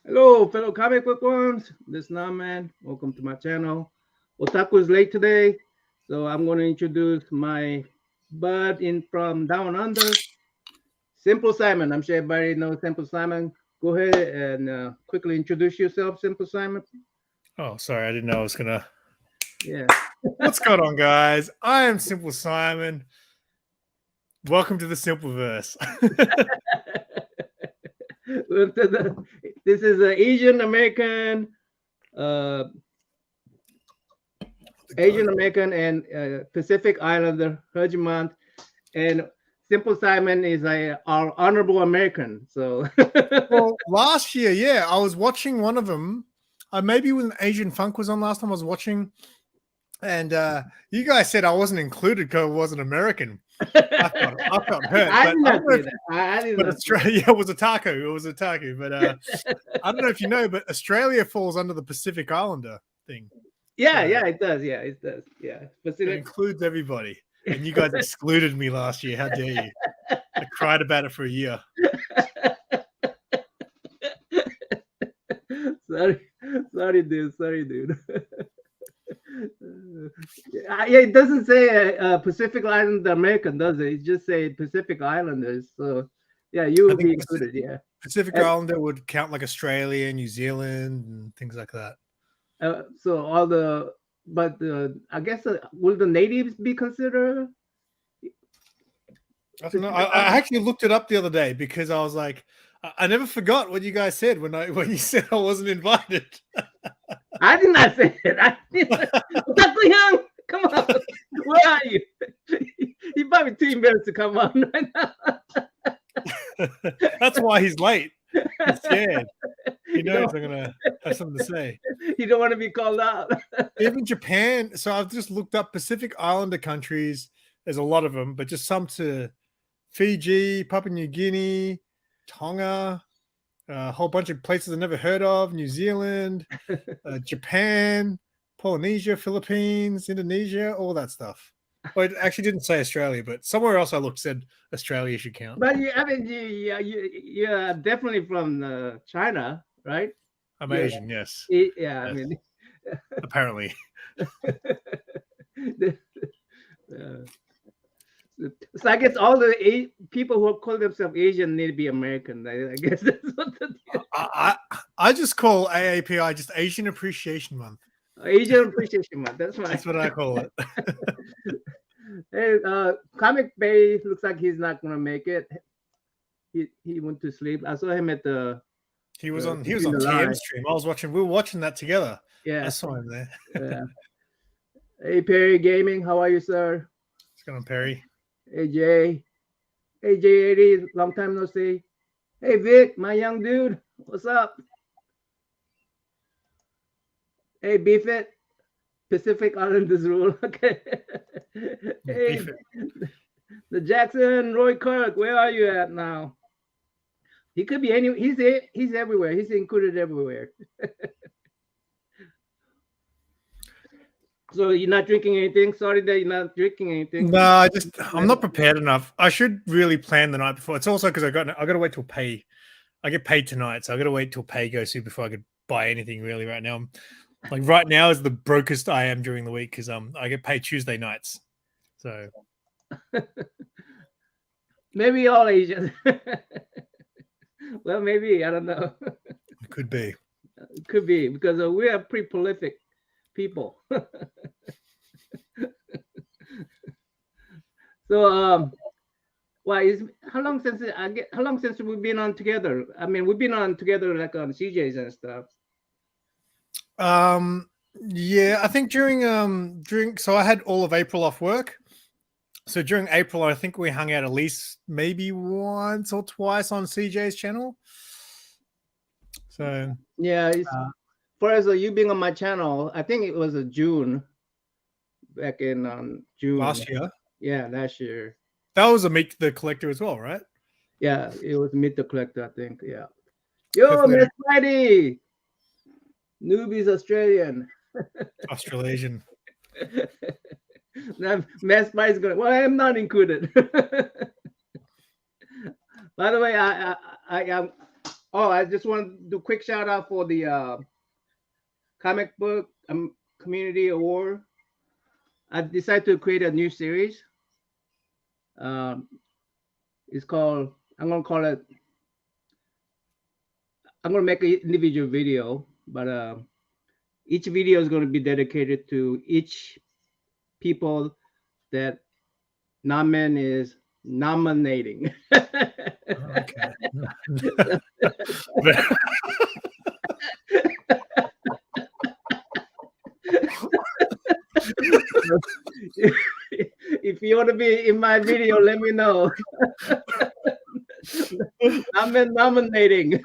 Hello, fellow comic book ones. This is Man. Welcome to my channel. Otaku is late today, so I'm going to introduce my bud in from down under, Simple Simon. I'm sure everybody knows Simple Simon. Go ahead and quickly introduce yourself, Simple Simon. Oh, sorry, I didn't know I was gonna. Yeah. What's going on, guys? I am Simple Simon. Welcome to the Simpleverse. This is an Asian American, uh, and Pacific Islander Herjimont, and Simple Simon is our honorable American. So, Well, last year, yeah, I was watching one of them. Maybe when Asian Funk was on last time, I was watching, and you guys said I wasn't included because I wasn't American. I felt hurt. I did not say that. I did not. Australia it was a taco. It was a taco. But I don't know if you know, but Australia falls under the Pacific Islander thing. Yeah, it does. Yeah, it does. Yeah, Pacific. It includes everybody. And you guys excluded me last year. How dare you? I cried about it for a year. Sorry, dude. Yeah, it doesn't say Pacific Islander American, does it? It just say Pacific Islanders. So, yeah, you will be included. Yeah, Pacific Islander would count like Australia, New Zealand, and things like that. So all the, but I guess will the natives be considered? I don't know. I actually looked it up the other day because I was like, I never forgot what you guys said when you said I wasn't invited. I did not say it. Dr. Young, come on. Where are you? He probably too embarrassed to come on right now. That's why he's late. He's scared. He knows I'm gonna have something to say. You don't want to be called out. Even Japan. So I've just looked up Pacific Islander countries. There's a lot of them, but just some to Fiji, Papua New Guinea, Tonga, a whole bunch of places I've never heard of, New Zealand, Japan, Polynesia, Philippines, Indonesia, all that stuff. Well, it actually didn't say Australia, but somewhere else I looked said Australia should count. But you're definitely from China, right? I'm Asian, yes. Yeah, yes. I mean, apparently. So I guess all the people who call themselves Asian need to be American. I guess that's what I just call AAPI just Asian Appreciation Month. Asian Appreciation Month. That's right. That's what I call it. Hey, Comic Bay looks like he's not gonna make it. He went to sleep. I saw him at the. He was on TM stream. We were watching that together. Yeah, I saw him there. Yeah. Hey Perry Gaming, how are you, sir? What's going on, Perry? Hey Jay. Hey J80, long time no see. Hey Vic, my young dude, what's up? Hey Beefit, Pacific Islanders rule. Okay. Hey, the Jackson Roy Kirk, where are you at now? He could be he's everywhere. He's included everywhere. So you're not drinking anything? Sorry that you're not drinking anything. No, I'm not prepared enough. I should really plan the night before. It's also because I got to wait till pay. I get paid tonight, so I got to wait till pay goes through before I could buy anything really. Right now, right now is the brokest I am during the week because I get paid Tuesday nights. So maybe all Asians. Well, maybe I don't know. It could be. It could be because we are pretty prolific people. So how long since we've been on together? I mean, we've been on together like on CJs and stuff. Yeah, I think during so I had all of April off work. So during April, I think we hung out at least maybe once or twice on CJ's channel. So yeah, for as you being on my channel, I think it was June, back in June last year. Yeah, last year. That was a Meet the Collector as well, right? Yeah, it was Meet the Collector, I think. Yeah. Yo, Miss Friday. Newbie's Australian. Australasian. Now, Mass Spice going. Well, I am not included. By the way, I am Oh, I just want to do a quick shout out for the comic book community award. I decided to create a new series. Um, it's called. I'm gonna call it. I'm gonna make an individual video, but each video is gonna be dedicated to each people that Namen is nominating. Okay. If you want to be in my video, let me know. I'm nominating.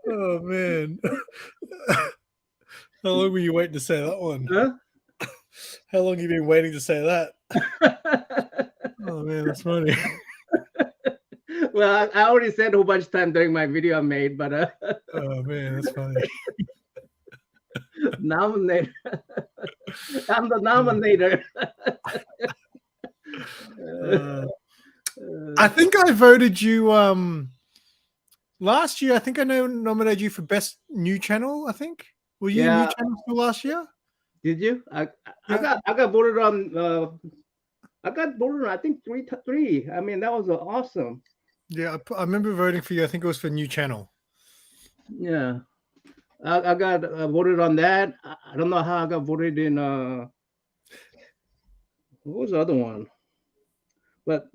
Oh man. How long were you waiting to say that one? Huh? How long have you been waiting to say that? Oh man, that's funny. Well, I already said a whole bunch of time during my video I made, but Oh man, that's funny. nominate. I'm the nominator. I think I voted you last year. I think I nominated you for best new channel. I think were you Yeah. new channel for last year? Did you? I Yeah. got voted on. I got voted on. I think three. I mean, that was awesome. Yeah, I remember voting for you. I think it was for new channel. Yeah, I got voted on that. I don't know how I got voted in. What was the other one? But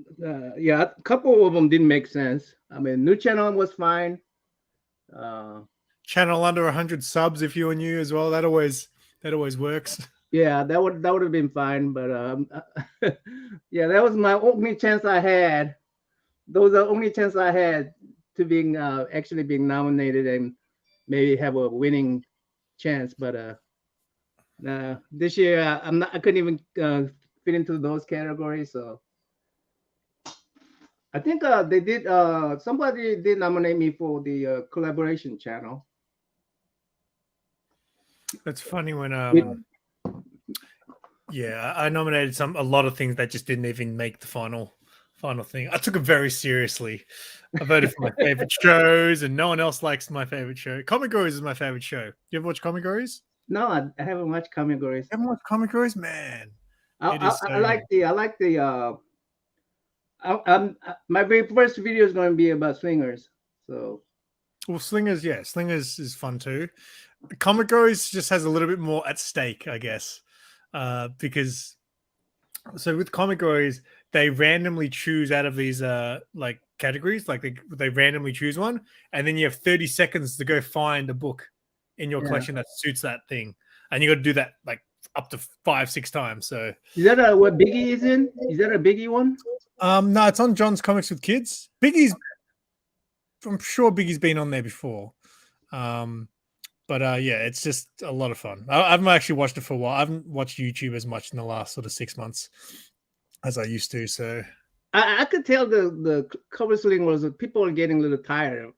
yeah, a couple of them didn't make sense. I mean, new channel was fine. Channel under 100 subs if you were new as well. That always works. Yeah, that would have been fine. But yeah, that was my only chance I had. Those are the only chance I had to being actually being nominated and maybe have a winning chance. But this year I'm not. I couldn't even fit into those categories. So I think they did. Somebody did nominate me for the collaboration channel. That's funny when yeah, I nominated a lot of things that just didn't even make the final thing. I took it very seriously. I voted for my favorite shows, and no one else likes my favorite show. Comic Gories is my favorite show. You ever watch Comic Gories? No, I haven't watched Comic Gories. Haven't watched Comic Gories, man. I like the. My very first video is going to be about Slingers. So. Well, Slingers is fun too. Comic Gories just has a little bit more at stake, I guess, because so with Comic Gories, they randomly choose out of these like categories, like they randomly choose one, and then you have 30 seconds to go find a book in your collection that suits that thing, and you got to do that like up to 5-6 times. So is that what Biggie is in? Is that a Biggie one? No, it's on John's Comics with Kids. I'm sure Biggie's been on there before. But yeah, it's just a lot of fun. I haven't actually watched it for a while. I haven't watched YouTube as much in the last sort of 6 months as I used to. So I could tell the cover sling was people are getting a little tired.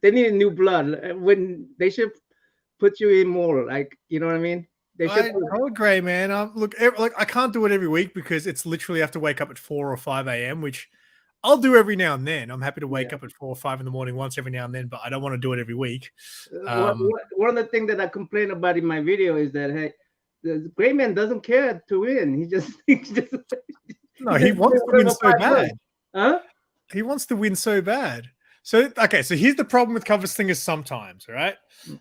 They need new blood. When they should put you in more, like, you know what I mean? I agree, man. Look, I can't do it every week because it's literally have to wake up at 4 or 5 a.m., which I'll do every now and then. I'm happy to wake up at 4 or 5 in the morning once every now and then, but I don't want to do it every week. One of the things that I complain about in my video is that, hey, the Gray Man doesn't care to win. He just no, he wants to win so bad. Huh? He wants to win so bad. So okay, so here's the problem with Cover Slingers sometimes, right?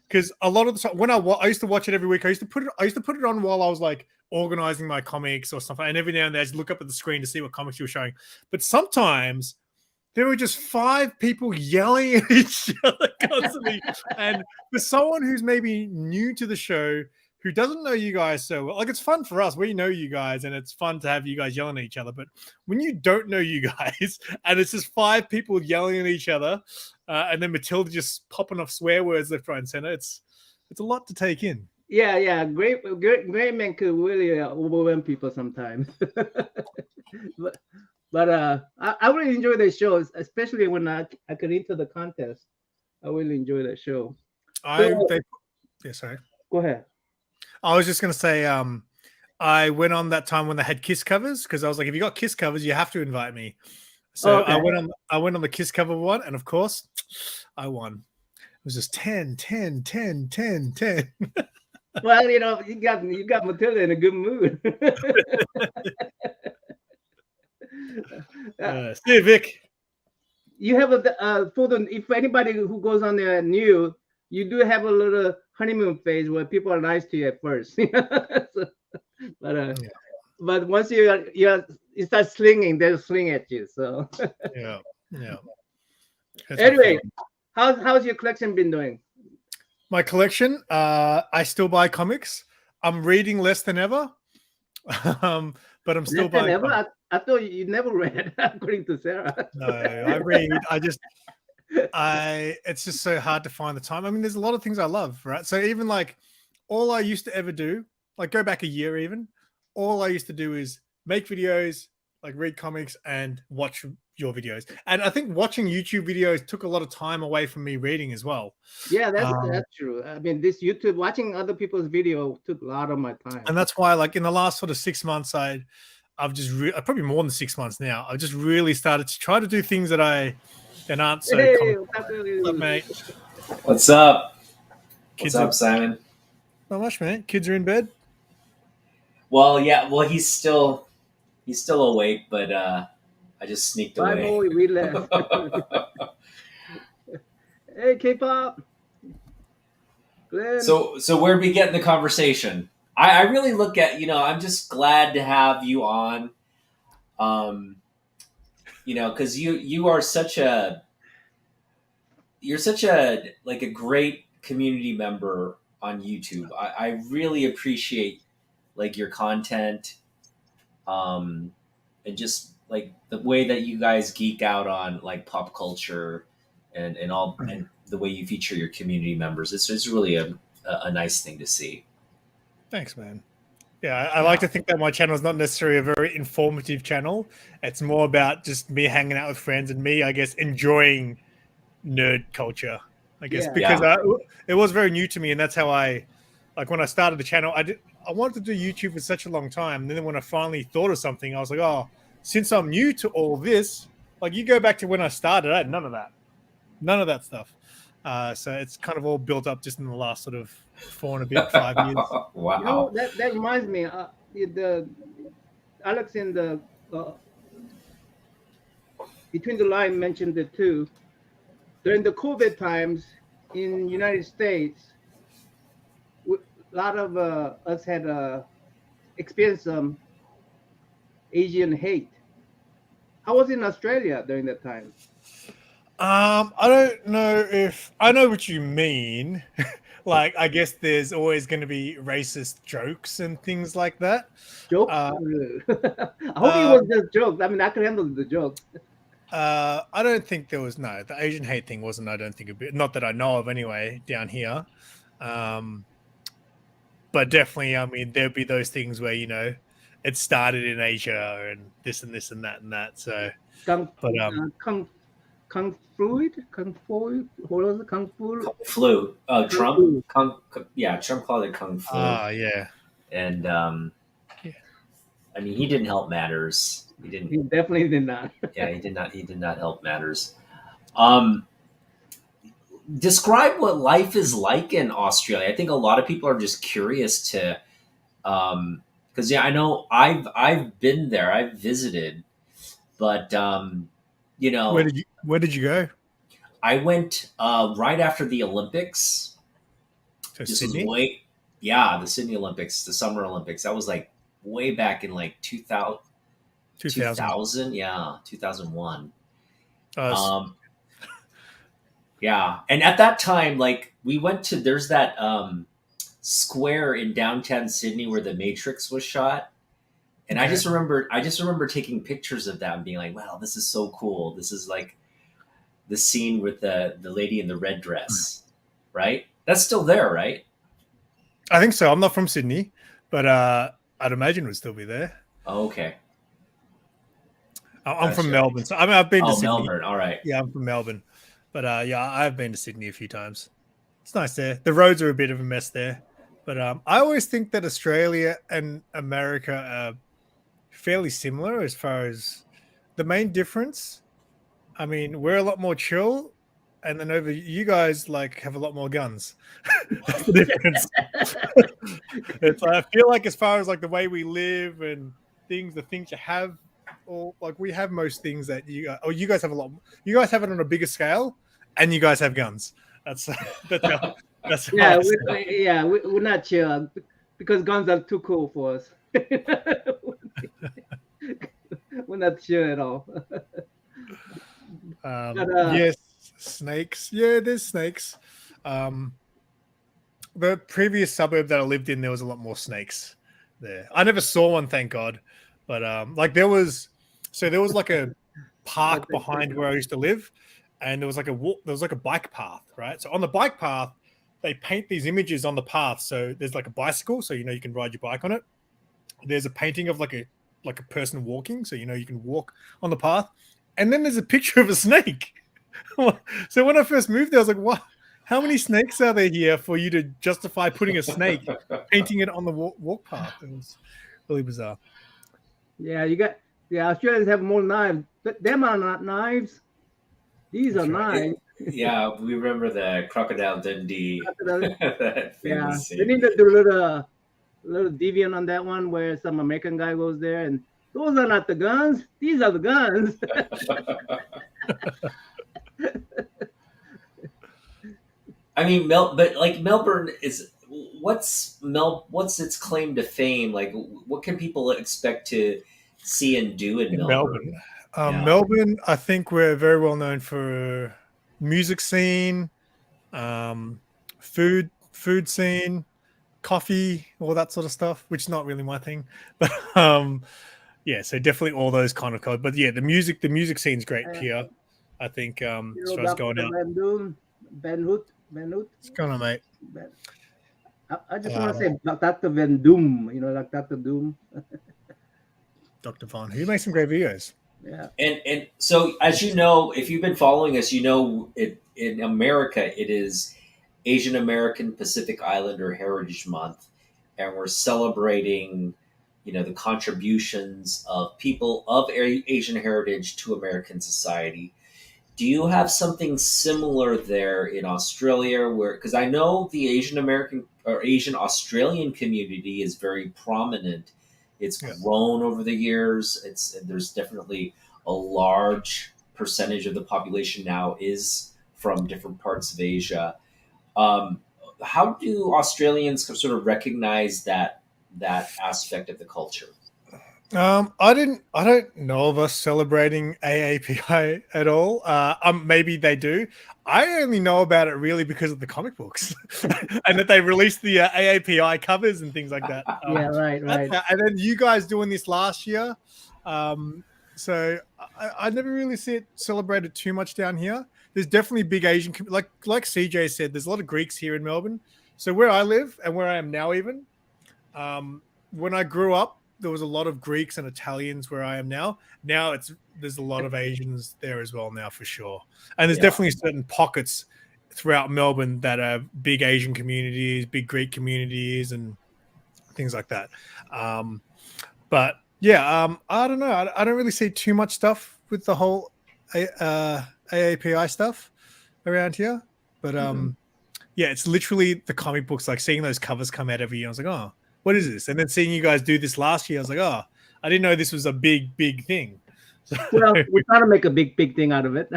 Because a lot of the time when I used to watch it every week, I used to put it on while I was like organizing my comics or something, and every now and then I just look up at the screen to see what comics you were showing. But sometimes there were just 5 people yelling at each other constantly. And for someone who's maybe new to the show, who doesn't know you guys so well, like it's fun for us. We know you guys, and it's fun to have you guys yelling at each other. But when you don't know you guys, and it's just 5 people yelling at each other, and then Matilda just popping off swear words left, right, and center, it's a lot to take in. Yeah. Great Man could really overwhelm people sometimes. But I really enjoy the shows, especially when I could enter the contest. I really enjoy that show. Sorry. Go ahead. I was just going to say, I went on that time when they had Kiss covers because I was like, if you got Kiss covers, you have to invite me. Oh, So okay. I went on the Kiss cover one, and of course, I won. It was just 10, 10, 10, 10, 10. Well, you know, you got Matilda in a good mood. See you, Vic. You have a for the if anybody who goes on there new, you do have a little honeymoon phase where people are nice to you at first. So, but Yeah. but once you start slinging, they'll sling at you. So Yeah. That's anyway, my how's your collection been doing? My collection, I still buy comics. I'm reading less than ever, but I'm still Less than buying ever? comics. I thought you never read, according to Sarah. No, I read. It's just so hard to find the time. I mean, there's a lot of things I love, right? So even like all I used to ever do, like go back a year even, all I used to do is make videos, like read comics and watch your videos. And I think watching YouTube videos took a lot of time away from me reading as well. Yeah, that's true. I mean, this YouTube watching other people's video took a lot of my time. And that's why, like in the last sort of 6 months, I've just probably more than 6 months now. I've just really started to try to do things that aren't so. Hey, What's up, mate? What's up? Kids What's up, Simon? Not much, man. Kids are in bed. Well, yeah. Well, he's still awake, but I just sneaked Bye, away. boy, we left. Hey, K-pop. Glenn. So where'd we get in the conversation? I really look at, I'm just glad to have you on. Because you are you're such a like a great community member on YouTube. I really appreciate like your content, and just like the way that you guys geek out on like pop culture and all and the way you feature your community members. It's really a nice thing to see. Thanks, man. Yeah, I like to think that my channel is not necessarily a very informative channel. It's more about just me hanging out with friends and me, I guess, enjoying nerd culture. I guess because it was very new to me, and that's how when I started the channel, I wanted to do YouTube for such a long time. And then when I finally thought of something, I was like, oh, since I'm new to all this, like you go back to when I started, I had none of that stuff. So it's kind of all built up just in the last sort of 4 and a bit, 5 years. Wow. That reminds me. The Alex in the Between the Line mentioned it too. During the COVID times in United States, a lot of us had experienced some Asian hate. How was it in Australia during that time? I don't know if I know what you mean. Like, I guess there's always going to be racist jokes and things like that. Jokes? I hope it was just jokes. I mean, I could handle the jokes. I don't think there was the Asian hate thing wasn't. I don't think a bit. Not that I know of anyway. Down here, but definitely, I mean, there'd be those things where it started in Asia and this and this and that and that. So, Kung Fluid? What was it? Kung Flu? Kung Flu. Trump? Trump called it Kung Flu. Yeah. And, I mean, he didn't help matters. He definitely did not. Yeah, he did not help matters. Describe what life is like in Australia. I think a lot of people are just curious to, because I know I've been there. I've visited, but Where did you go? I went right after the Olympics. To Sydney? The Sydney Olympics, the Summer Olympics. That was like way back in like 2000. 2000, yeah, 2001. Yeah, and at that time, like we went to there's that square in downtown Sydney where the Matrix was shot. And okay. I just remember taking pictures of that and being like, wow, this is so cool. This is like the scene with the lady in the red dress, right? That's still there, right? I think so. I'm not from Sydney, but I'd imagine it would still be there. Oh, okay. I'm from Melbourne. So I mean, I've been to Sydney. Melbourne. All right. Yeah, I'm from Melbourne. But I've been to Sydney a few times. It's nice there. The roads are a bit of a mess there. But I always think that Australia and America are fairly similar as far as the main difference. I mean, we're a lot more chill, and then over you guys like have a lot more guns. That's the difference. It's I feel like as far as like the way we live and things, the things you have, or like we have most things that you guys have a lot. You guys have it on a bigger scale, and you guys have guns. That's that's how, that's how Yeah, I see it. we're not chill because guns are too cool for us. We're not chill at all. But Yes, snakes. Yeah, there's snakes. Um, the previous suburb that I lived in, there was a lot more snakes there. I never saw one, thank God. But like there was like a park behind where I used to live, and there was like a bike path, right? So on the bike path, they paint these images on the path. So there's like a bicycle, so you can ride your bike on it. There's a painting of like a person walking, so you can walk on the path, and then there's a picture of a snake. So when I first moved there, I was like, "What? How many snakes are there here for you to justify putting a snake, painting it on the walk path?" It was really bizarre. yeah, Australians have more knives. But them are not knives. These That's are right. knives. Yeah, we remember the Crocodile Dundee, that Yeah, famous they scene. need to do a little deviant on that one where some American guy goes there and those are not the guns. These are the guns. I mean, but like Melbourne is what's its claim to fame? Like, what can people expect to see and do in In Melbourne? Melbourne. Yeah, Melbourne, I think we're very well known for music scene, um, food scene, coffee, all that sort of stuff, which is not really my thing. But yeah, so definitely all those kind of codes. But yeah, the music scene's great here. I think You as know, far as going Dr. out, Van Doon, Ben Hood, Ben Hood. it's kind of mate. Ben, I just want to Um, say Dr. Van Doom, like Dr. Doom. Dr. Vaughn, who makes some great videos. Yeah. and so as you know, if you've been following us, it in America it is Asian American Pacific Islander Heritage Month, and we're celebrating, the contributions of people of Asian heritage to American society. Do you have something similar there in Australia? Where, because I know the Asian American or Asian Australian community is very prominent. It's Yeah. grown over the years. There's definitely a large percentage of the population now is from different parts of Asia. Um, how do Australians sort of recognize that aspect of the culture? I don't know of us celebrating AAPI at all. Maybe they do. I only know about it really because of the comic books, and that they released the AAPI covers and things like that. Yeah, right, right. And then you guys doing this last year. So I never really see it celebrated too much down here. There's definitely big Asian, like CJ said. There's a lot of Greeks here in Melbourne. So where I live and where I am now, even when I grew up, there was a lot of Greeks and Italians where I am now. Now there's a lot of Asians there as well now for sure. And there's Yeah. definitely certain pockets throughout Melbourne that are big Asian communities, big Greek communities, and things like that. But yeah, I don't know. I don't really see too much stuff with the whole AAPI stuff around here. But yeah, it's literally the comic books. Like seeing those covers come out every year, I was like, oh, what is this? And then seeing you guys do this last year, I was like, oh, I didn't know this was a big thing. So, Well, we're trying to make a big thing out of it.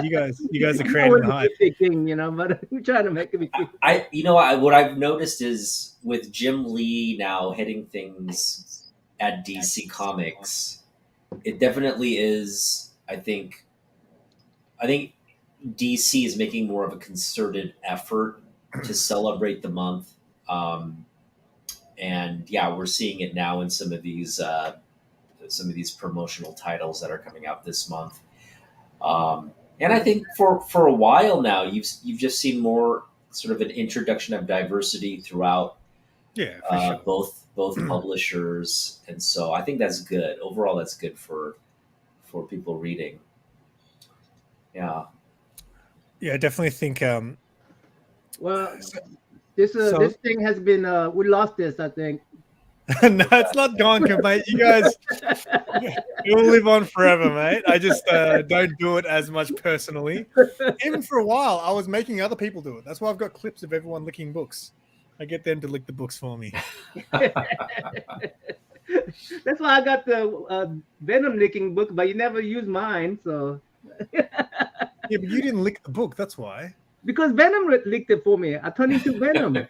you guys are It's creating always the a hype. big thing, but we're trying to make a big thing. What I've noticed is with Jim Lee now hitting things at DC Comics, it definitely is. I think DC is making more of a concerted effort to celebrate the month, and yeah, we're seeing it now in some of these promotional titles that are coming out this month. And I think for a while now, you've just seen more sort of an introduction of diversity throughout Yeah, for sure. both publishers, and so I think that's good. Overall, that's good for people reading. Yeah. Yeah, I definitely think Well, So- this thing has been we lost this, I think. No, it's not gone, mate. You guys, you'll live on forever, mate. I just don't do it as much personally. Even for a while, I was making other people do it. That's why I've got clips of everyone licking books. I get them to lick the books for me. That's why I got the Venom licking book, but you never use mine. So Yeah, but you didn't lick the book. That's why. because Venom licked it for me, I turned into Venom.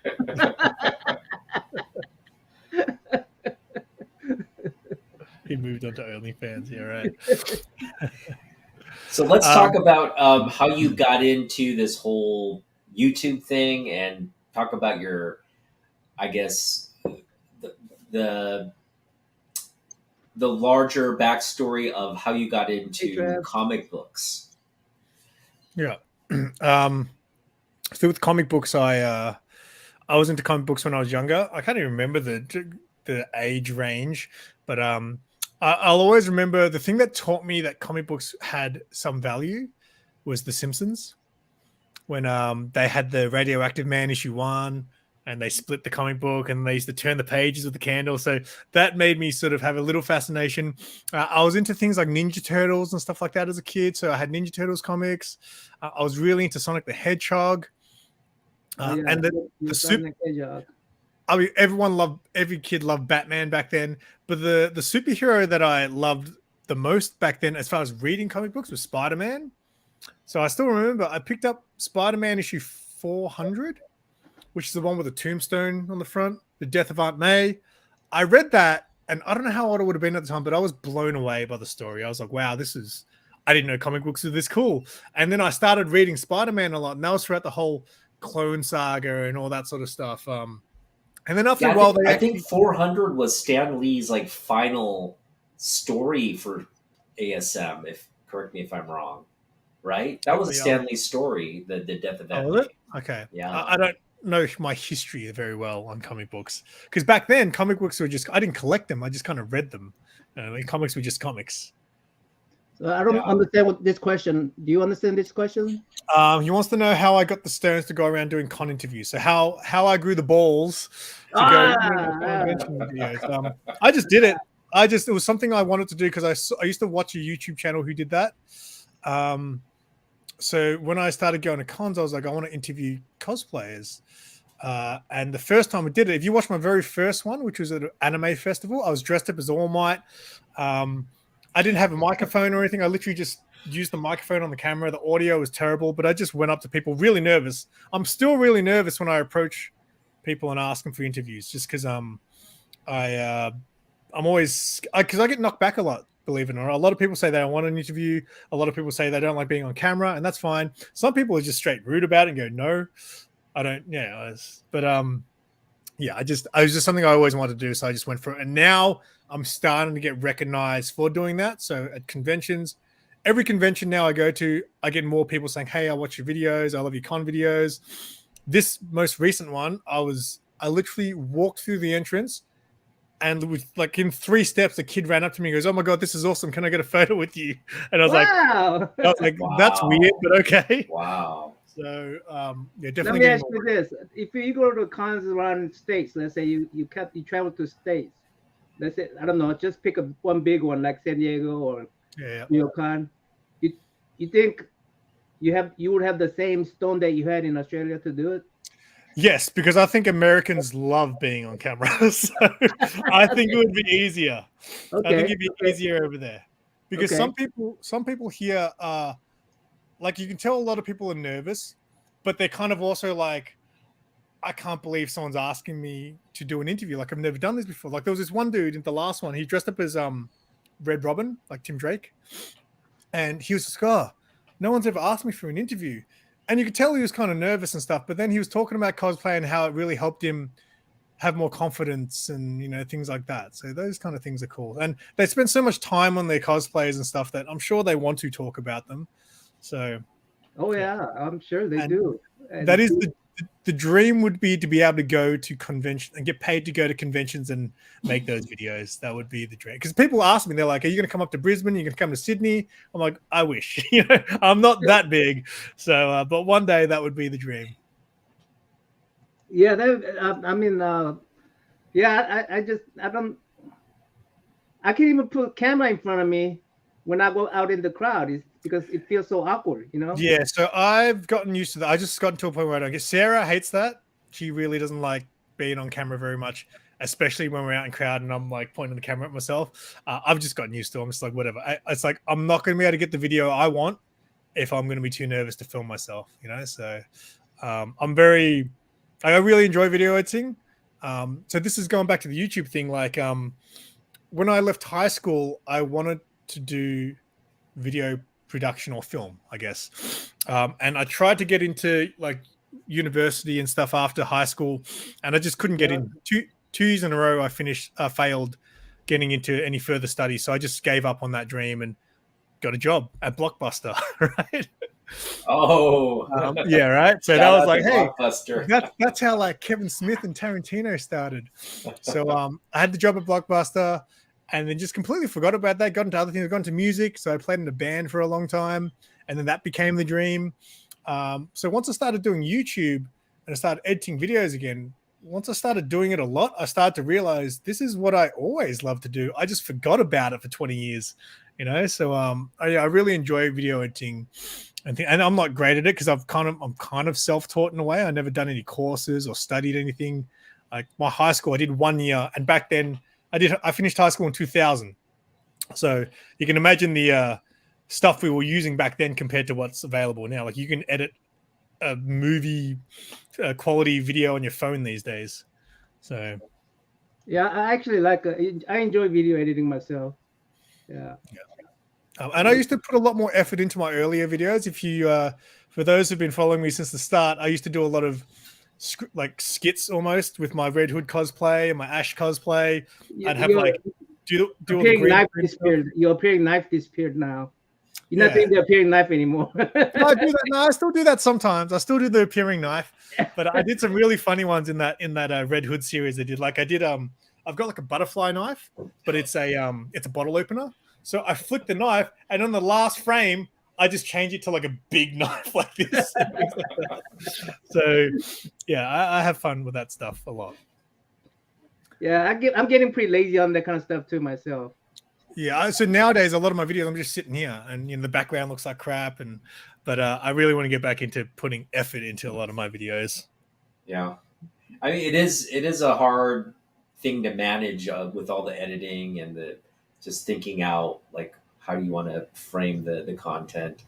He moved on to OnlyFans. Yeah, right. So let's talk about how you got into this whole YouTube thing, and talk about your, I guess, the the larger backstory of how you got into Interest. comic books. Yeah. So with comic books, I was into comic books when I was younger. I can't even remember the age range, but I'll always remember the thing that taught me that comic books had some value was The Simpsons, when they had the Radioactive Man issue 1, and they split the comic book and they used to turn the pages with the candle. So that made me sort of have a little fascination. I was into things like Ninja Turtles and stuff like that as a kid. So I had Ninja Turtles comics. I was really into Sonic the Hedgehog. And the Sonic Hedgehog. I mean, every kid loved Batman back then. But the superhero that I loved the most back then, as far as reading comic books, was Spider-Man. So I still remember I picked up Spider-Man issue 400, which is the one with the tombstone on the front, the death of Aunt May. I read that, and I don't know how old I would have been at the time, but I was blown away by the story. I was like, wow, I didn't know comic books were this cool. And then I started reading Spider-Man a lot, and that was throughout the whole Clone Saga and all that sort of stuff. And then after a while, I think 400 was Stan Lee's like final story for ASM. If correct me if I'm wrong, right? That was a Stan Lee story, the death of Aunt May. Okay, Yeah, I don't know my history very well on comic books, because back then comic books were I didn't collect them. I just kind of read them. Comics were just comics. So I don't understand what this question. Do you understand this question? He wants to know how I got the Stones to go around doing con interviews. So how I grew the balls to go convention videos. I just did it. It was something I wanted to do because I used to watch a YouTube channel who did that. So when I started going to cons, I was like, I want to interview cosplayers. And the first time I did it, if you watch my very first one, which was at an anime festival, I was dressed up as All Might. I didn't have a microphone or anything. I literally just used the microphone on the camera. The audio was terrible, but I just went up to people really nervous. I'm still really nervous when I approach people and ask them for interviews, just because I'm always, because I get knocked back a lot, believe it or not. A lot of people say they don't want an interview. A lot of people say they don't like being on camera, and that's fine. Some people are just straight rude about it and go, no, I don't. Yeah, but yeah, I was just something I always wanted to do, so I just went for it. And now I'm starting to get recognized for doing that. So at conventions, every convention now I go to, I get more people saying, hey, I watch your videos. I love your con videos. This most recent one, I literally walked through the entrance, and with like in 3 steps, a kid ran up to me and goes, oh my God, this is awesome. Can I get a photo with you? And I was like, Wow. that's weird, but okay. Wow. So yeah, Let definitely. me ask you this: if you go to cons around states, let's say you travel to states, let's say I don't know, just pick one big one like San Diego or Yeah. New York Con. You think you would have the same stone that you had in Australia to do it? Yes, because I think Americans love being on camera. So I think it would be easier. Okay. I think it'd be easier over there. Because Okay. some people here are like, you can tell a lot of people are nervous, but they're kind of also like, I can't believe someone's asking me to do an interview. Like, I've never done this before. Like, there was this one dude in the last one, he dressed up as Red Robin, like Tim Drake. And he was just, oh, no one's ever asked me for an interview. And you could tell he was kind of nervous and stuff, but then he was talking about cosplay and how it really helped him have more confidence and, you know, things like that. So those kind of things are cool. And they spend so much time on their cosplays and stuff that I'm sure they want to talk about them. So Oh yeah, I'm sure they do. And that is the dream would be to be able to go to convention and get paid to go to conventions and make those videos. That would be the dream. Because people ask me, they're like, are you going to come up to Brisbane? Are you going to come to Sydney? I'm like, I wish. You know, I'm not that big. So, but one day that would be the dream. Yeah, I mean, yeah, I can't even put a camera in front of me when I go out in the crowd. It's because it feels so awkward, you know? Yeah, so I've gotten used to that. I just gotten to a point where I don't get. Sarah hates that. She really doesn't like being on camera very much, especially when we're out in crowd and I'm like pointing the camera at myself. I've just gotten used to it. I'm just like, whatever. It's like I'm not going to be able to get the video I want if I'm going to be too nervous to film myself, you know? So I really enjoy video editing. So this is going back to the YouTube thing. Like when I left high school, I wanted to do video production or film, I guess. And I tried to get into like university and stuff after high school, and I just couldn't get in. Two years in a row, I failed getting into any further study. So I just gave up on that dream and got a job at Blockbuster, right? Oh, yeah, right. So shout that was out like, to hey, Blockbuster. that's how like Kevin Smith and Tarantino started. So I had the job at Blockbuster and then just completely forgot about that. Got into other things. Got into music. So I played in a band for a long time, and then that became the dream. So once I started doing YouTube and I started editing videos again, once I started doing it a lot, I started to realize this is what I always loved to do. I just forgot about it for 20 years, you know? So I really enjoy video editing and I'm not great at it because I'm kind of self-taught in a way. I never done any courses or studied anything. Like my high school, I did 1 year, and back then I finished high school in 2000. So you can imagine the stuff we were using back then compared to what's available now. Like you can edit a movie quality video on your phone these days. So yeah, I actually I enjoy video editing myself. Yeah. And I used to put a lot more effort into my earlier videos. If you, for those who've been following me since the start, I used to do a lot of like skits almost with my Red Hood cosplay and my Ash cosplay. I'd have like do all the knife disappeared. Your appearing knife disappeared now. You're not doing the appearing knife anymore. No, I do that. No, I still do that sometimes. I still do the appearing knife, but I did some really funny ones in that Red Hood series. I did like I've got like a butterfly knife, but it's a bottle opener. So I flick the knife, and on the last frame, I just change it to like a big knife like this. So yeah, I have fun with that stuff a lot. Yeah, I'm getting pretty lazy on that kind of stuff too myself. Yeah, so nowadays a lot of my videos I'm just sitting here, and the background looks like crap, but I really want to get back into putting effort into a lot of my videos. Yeah, I mean it is a hard thing to manage with all the editing and the just thinking out like how do you want to frame the content.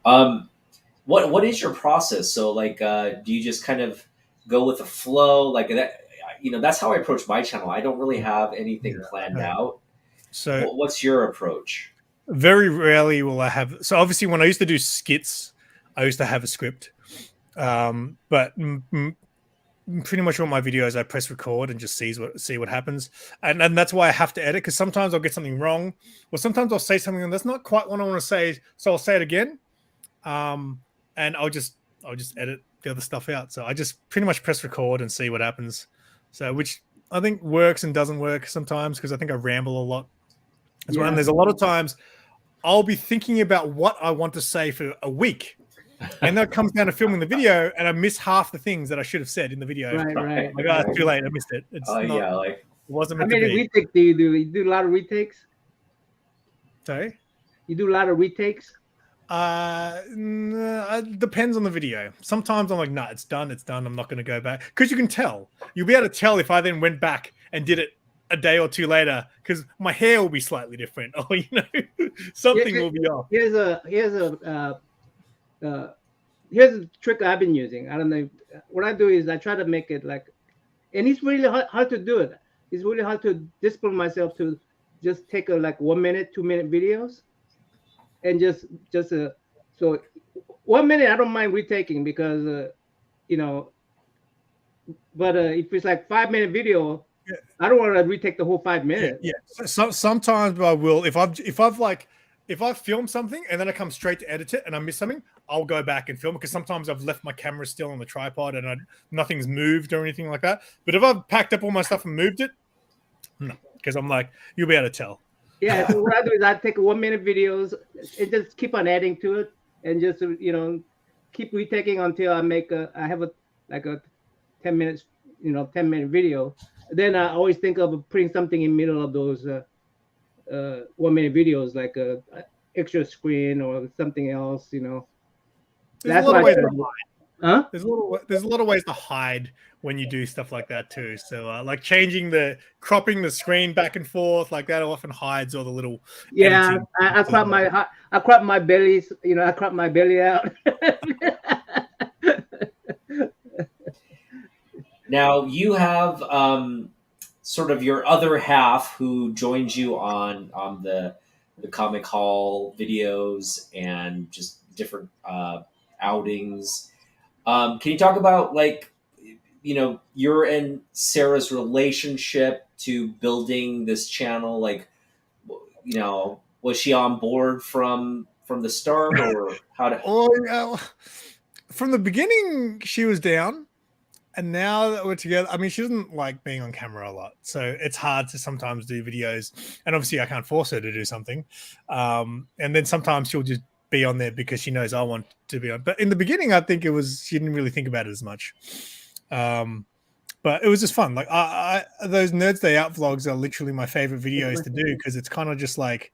What is your process? So like do you just kind of go with the flow like that? That's how I approach my channel. I don't really have anything planned out. So what's your approach? Very rarely will I have. So obviously when I used to do skits, I used to have a script. But pretty much all my videos, I press record and just see what happens. And that's why I have to edit, because sometimes I'll get something wrong, or sometimes I'll say something that's not quite what I want to say. So I'll say it again. And I'll just edit the other stuff out. So I just pretty much press record and see what happens. So which I think works and doesn't work sometimes, because I think I ramble a lot. Yeah. And there's a lot of times I'll be thinking about what I want to say for a week, and then it comes down to filming the video, and I miss half the things that I should have said in the video. Right. Like, it's too late. I missed it. It wasn't meant to be. How many retakes do you do? You do a lot of retakes? Sorry? You do a lot of retakes? It depends on the video. Sometimes I'm like, nah, it's done. I'm not going to go back, because you can tell. You'll be able to tell if I then went back and did it a day or two later, because my hair will be slightly different, or something will be off. Here's a trick I've been using. I don't know. What I do is I try to make it like, and it's really hard to do it. It's really hard to discipline myself to just take 1 minute, 2 minute videos, and just so 1 minute I don't mind retaking, because but if it's like 5 minute video, I don't want to retake the whole 5 minutes. Yeah. So sometimes I will, if I've filmed something and then I come straight to edit it and I miss something, I'll go back and film it, because sometimes I've left my camera still on the tripod and nothing's moved or anything like that. But if I've packed up all my stuff and moved it, no, because I'm like, you'll be able to tell. Yeah. So what I do is I take 1 minute videos and just keep on adding to it, and just keep retaking until I make I have a 10 minutes, 10-minute video. Then I always think of putting something in middle of those 1-minute videos, like a extra screen or something else. There's That's a lot why of I ways try to to do. hide. Huh? There's a lot of ways to hide when you do stuff like that too. So like cropping the screen back and forth like that often hides all the little Yeah, editing. I crop my belly. I crop my belly out. Now you have sort of your other half who joins you on the comic hall videos and just different outings. Can you talk about your and Sarah's relationship to building this channel? Like, was she on board from the start, or how to? Oh, from the beginning, she was down. And now that we're together, I mean, she doesn't like being on camera a lot. So it's hard to sometimes do videos. And obviously, I can't force her to do something. And then sometimes she'll just be on there because she knows I want to be on. But in the beginning, I think she didn't really think about it as much. But it was just fun. Like those Nerds Day Out vlogs are literally my favorite videos to do because it's kind of just like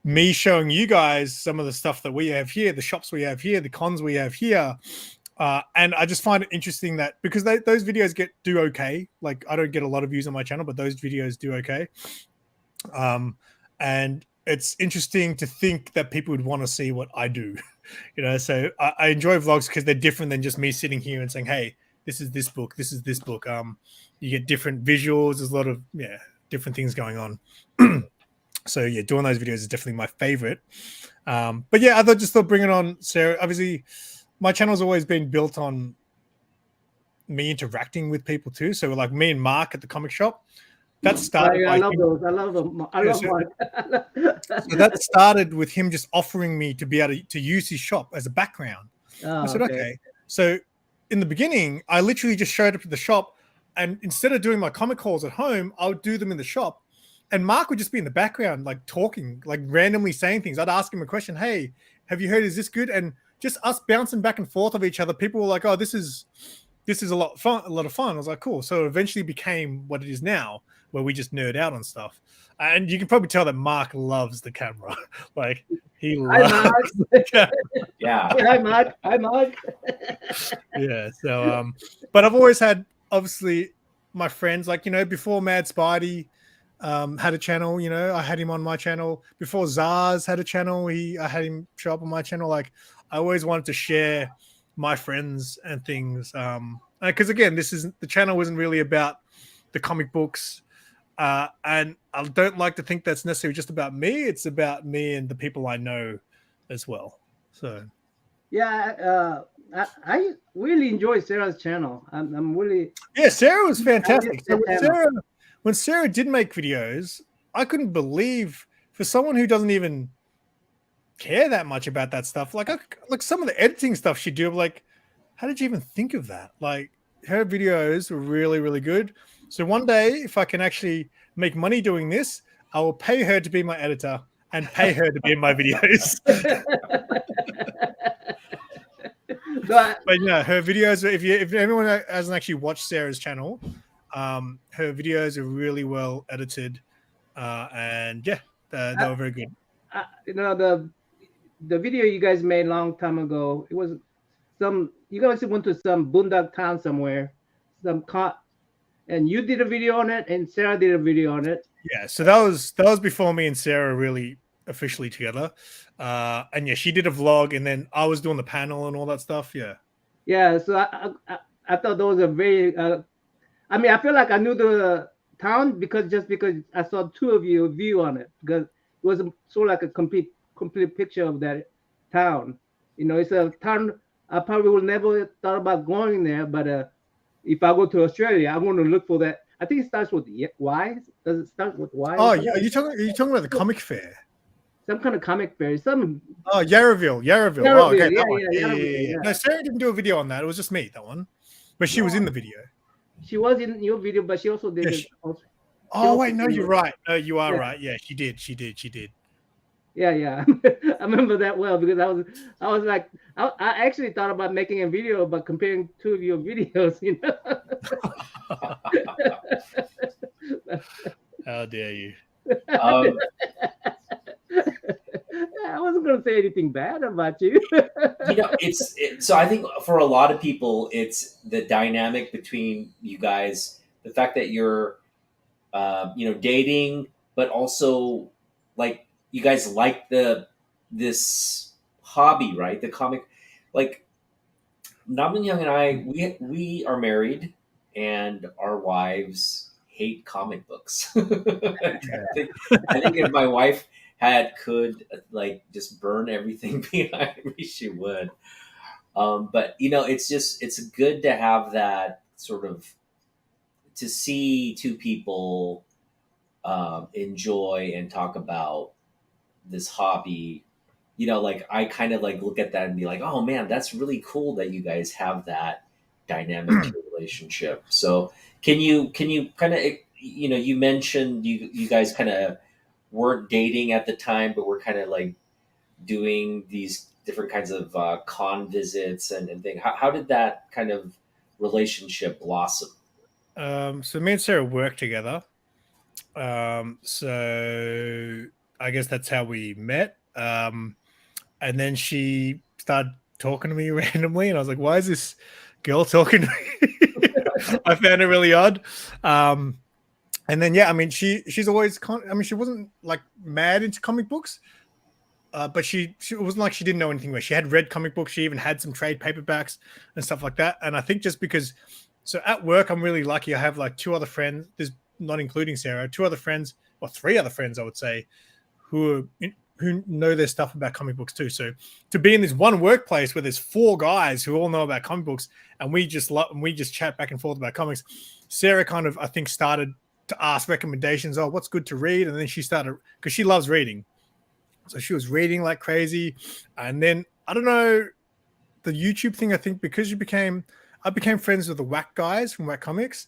me showing you guys some of the stuff that we have here, the shops we have here, the cons we have here. And I just find it interesting that because those videos do okay. Like I don't get a lot of views on my channel, but those videos do okay. And it's interesting to think that people would want to see what I do, So I enjoy vlogs because they're different than just me sitting here and saying, "Hey, this is this book. This is this book." You get different visuals. There's a lot of different things going on. So yeah, doing those videos is definitely my favorite. But yeah, I thought bringing on Sarah. Obviously, my channel's always been built on me interacting with people too. So like me and Mark at the comic shop, that started. I love those. I love them. I love Mark. So that started with him just offering me to be able to use his shop as a background. I said, okay. So in the beginning, I literally just showed up at the shop, and instead of doing my comic calls at home, I would do them in the shop. And Mark would just be in the background, like talking, like randomly saying things. I'd ask him a question. Hey, have you heard? Is this good? And just us bouncing back and forth of each other. People were like, "Oh, this is a lot of fun." I was like, "Cool." So it eventually became what it is now, where we just nerd out on stuff. And you can probably tell that Mark loves the camera. Like he loves the camera. Yeah. Hi, Mark. Hi, Mark. Yeah. So, but I've always had obviously my friends, like before Mad Spidey had a channel. I had him on my channel before Zaz had a channel. I had him show up on my channel. Like I always wanted to share my friends and things. Because again, the channel wasn't really about the comic books. And I don't like to think that's necessarily just about me. It's about me and the people I know as well. So yeah, I really enjoy Sarah's channel. I'm really Sarah was fantastic. So when Sarah did make videos, I couldn't believe for someone who doesn't even care that much about that stuff. Like some of the editing stuff she do, like, how did you even think of that? Like her videos were really, really good. So one day, if I can actually make money doing this, I will pay her to be my editor and pay her to be in my videos. But yeah, her videos, if anyone hasn't actually watched Sarah's channel, her videos are really well edited. And yeah, they were very good. The video you guys made a long time ago, it was you guys went to some boondock town somewhere, and you did a video on it, and Sarah did a video on it. Yeah, so that was before me and Sarah really officially together. And yeah, she did a vlog, and then I was doing the panel and all that stuff. Yeah. Yeah, so I thought those are very. I mean, I feel like I knew the town because I saw two of you view on it, because it was sort of like a complete picture of that town. It's a town I probably would never thought about going there, but if I go to Australia, I'm going to look for that. I think it starts with Y. Does it start with Y? Oh, yeah. Are you talking about the comic fair? Some kind of comic fair. Oh, Yarraville. Oh, okay. Yeah. No, Sarah didn't do a video on that. It was just me, that one. But she was in the video. She was in your video, but she also did it. Oh, wait, no, you're right. No, you are right. Yeah, she did. Yeah. I remember that well because I was like, I actually thought about making a video about comparing two of your videos. You know. How dare you? Um, I wasn't gonna say anything bad about you. so I think for a lot of people, it's the dynamic between you guys, the fact that you're, dating, but also like you guys like this hobby, right? The comic, like Naman Young and I, we are married, and our wives hate comic books. I think if my wife could like just burn everything behind me, she would. But it's good to have that sort of, to see two people enjoy and talk about this hobby. Like I kind of like look at that and be like, oh man, that's really cool that you guys have that dynamic to your relationship. So can you kind of, you mentioned you guys kind of weren't dating at the time, but we're kind of like doing these different kinds of con visits and things. How did that kind of relationship blossom? So me and Sarah work together. So I guess that's how we met. And then she started talking to me randomly, and I was like, "Why is this girl talking to me?" I found it really odd. And then yeah, I mean, she's always she wasn't like mad into comic books, but she it wasn't like she didn't know anything about. She had read comic books. She even had some trade paperbacks and stuff like that. And I think just because, so at work, I'm really lucky. I have like two other friends. There's not including Sarah, two other friends or three other friends, I would say, who know their stuff about comic books too. So to be in this one workplace where there's four guys who all know about comic books and we just chat back and forth about comics, Sarah kind of, I think, started to ask recommendations. Oh, what's good to read? And then she started, because she loves reading. So she was reading like crazy. And then I don't know, the YouTube thing, I think because I became friends with the Whack guys from Whack Comics.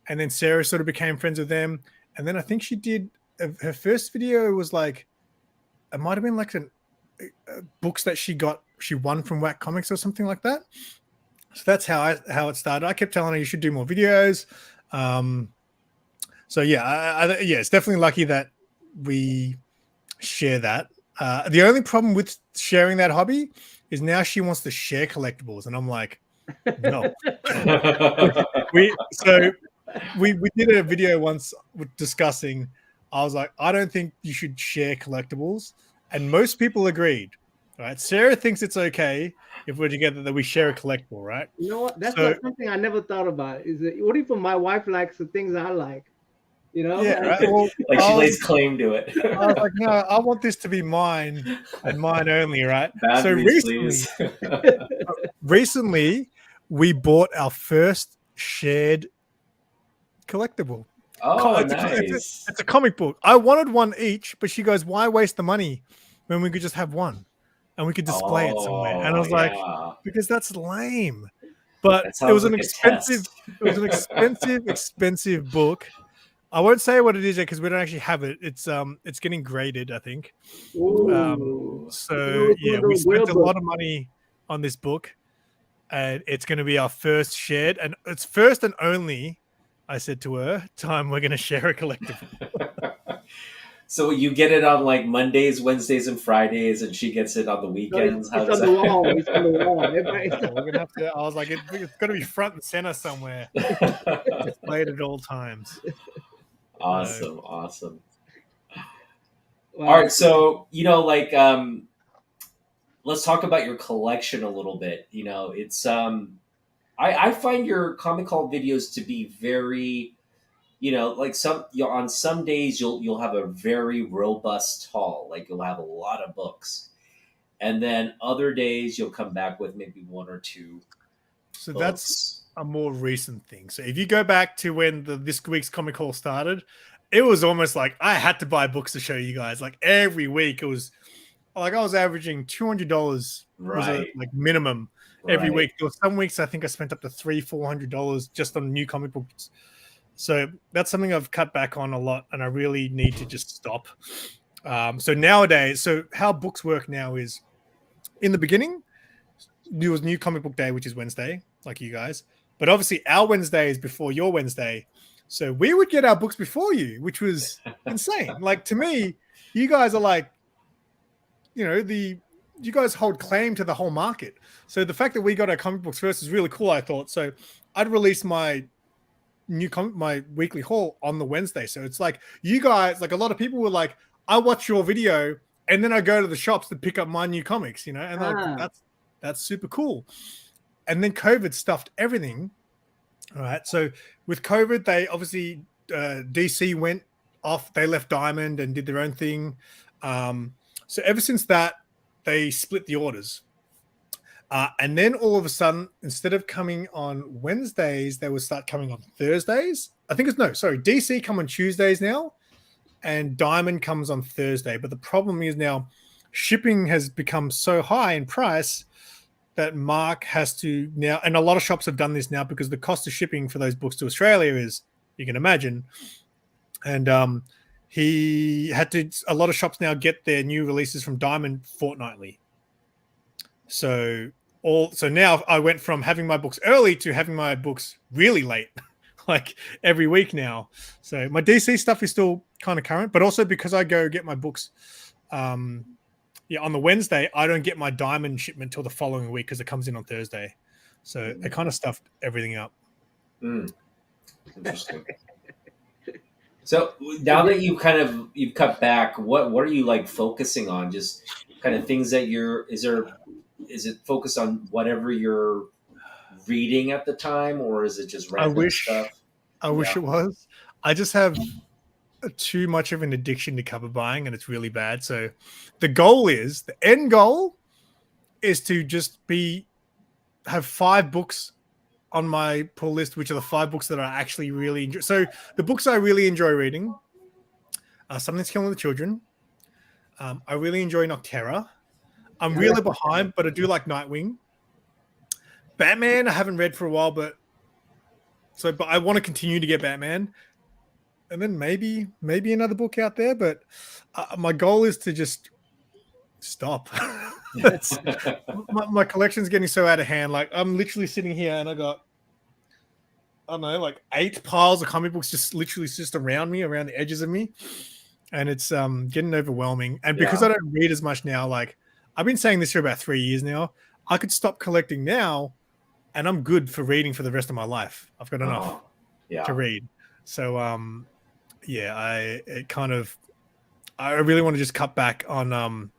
And then Sarah sort of became friends with them. And then I think she did, her first video was like, it might have been like books that she won from Whack Comics or something like that. So that's how it started. I kept telling her you should do more videos. So yeah, yeah, it's definitely lucky that we share that. The only problem with sharing that hobby is now she wants to share collectibles, and I'm like, no. we did a video once discussing. I was like, I don't think you should share collectibles, and most people agreed. Right? Sarah thinks it's okay if we're together that we share a collectible, right? You know what? That's not something I never thought about. Is that what if my wife likes the things I like? You know? Yeah, right? Well, like she lays claim to it. I was like, no, I want this to be mine and mine only, right? Boundaries, So recently, we bought our first shared collectible. Oh, It's a comic book. I wanted one each, but she goes, "Why waste the money when we could just have one and we could display it somewhere?" And I was like, "Because that's lame." But it was an expensive. It was an expensive book. I won't say what it is yet because we don't actually have it. It's getting graded, I think. So yeah, we spent a lot of money on this book, and it's going to be our first shared, and it's first and only, I said to her, time we're going to share a collectible. So you get it on like Mondays, Wednesdays, and Fridays, and she gets it on the weekends. No, it's on the wall. It's on the wall. We're gonna have to. I was like, it's got to be front and center somewhere, displayed at all times. Awesome. Wow. All right, so let's talk about your collection a little bit. It's I find your Comic Haul videos to be very, like on some days you'll have a very robust haul, like you'll have a lot of books, and then other days you'll come back with maybe one or two. So books. That's a more recent thing. So if you go back to when this week's Comic Haul started, it was almost like I had to buy books to show you guys. Like every week, it was like I was averaging $200 right, like minimum every week. There were some weeks I think I spent up to $300-400 just on new comic books. So that's something I've cut back on a lot, and I really need to just stop. So nowadays, so how books work now is in the beginning, there was New Comic Book Day, which is Wednesday, like you guys. But obviously, our Wednesday is before your Wednesday. So we would get our books before you, which was insane. Like, to me, you guys are like, you guys hold claim to the whole market. So the fact that we got our comic books first is really cool, I thought. So I'd release my my weekly haul on the Wednesday. So it's like, you guys, like, a lot of people were like, I watch your video and then I go to the shops to pick up my new comics, and like, that's super cool. And then COVID stuffed everything. All right. So with COVID, they obviously, DC went off, they left Diamond and did their own thing. So ever since that, they split the orders. And then all of a sudden, instead of coming on Wednesdays, they would start coming on Thursdays. I think DC come on Tuesdays now, and Diamond comes on Thursday. But the problem is now shipping has become so high in price that Mark has to now, and a lot of shops have done this now because the cost of shipping for those books to Australia is, you can imagine. And a lot of shops now get their new releases from Diamond fortnightly. So now I went from having my books early to having my books really late, like every week now. So my DC stuff is still kind of current, but also because I go get my books on the Wednesday, I don't get my Diamond shipment till the following week because it comes in on Thursday. So it kind of stuffed everything up. Interesting. So now that you've cut back, what are you like focusing on? Just kind of things that is it focused on whatever you're reading at the time, or is it just random stuff? I wish it was. I just have too much of an addiction to cover buying, and it's really bad. So the end goal is to just have 5 books on my pull list, which are the 5 books that I actually really enjoy. So the books I really enjoy reading are Something's Killing the Children. I really enjoy Nocterra. I'm really behind, but I do like Nightwing. Batman I haven't read for a while, but I want to continue to get Batman. And then maybe another book out there, but my goal is to just stop. my collection's getting so out of hand. Like, I'm literally sitting here and I got, I don't know, like 8 piles of comic books just around me, around the edges of me. And it's getting overwhelming. And because I don't read as much now, like, I've been saying this for about 3 years now, I could stop collecting now and I'm good for reading for the rest of my life. I've got enough to read. So, I really want to just cut back on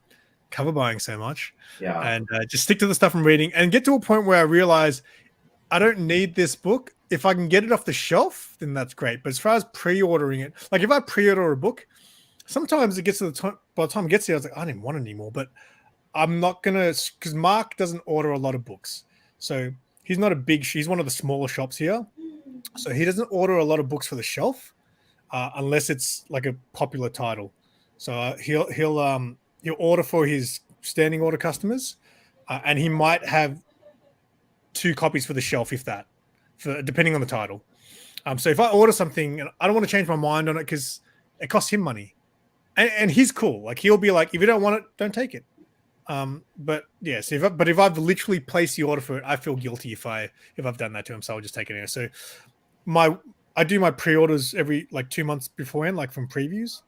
cover buying so much, and just stick to the stuff I'm reading and get to a point where I realize I don't need this book. If I can get it off the shelf, then that's great. But as far as pre-ordering it, like if I pre-order a book, sometimes it gets to the time, by the time it gets there, I was like, I didn't want it anymore. But I'm not gonna, because Mark doesn't order a lot of books, so he's one of the smaller shops here, so he doesn't order a lot of books for the shelf. Unless it's like a popular title, so he'll order for his standing order customers, and he might have 2 copies for the shelf, if that, depending on the title. So if I order something and I don't want to change my mind on it because it costs him money, and he's cool. Like, he'll be like, if you don't want it, don't take it. But yes, if I've literally placed the order for it, I feel guilty if I've done that to him. So I'll just take it anyway. So I do my pre-orders every 2 months beforehand, like from previews.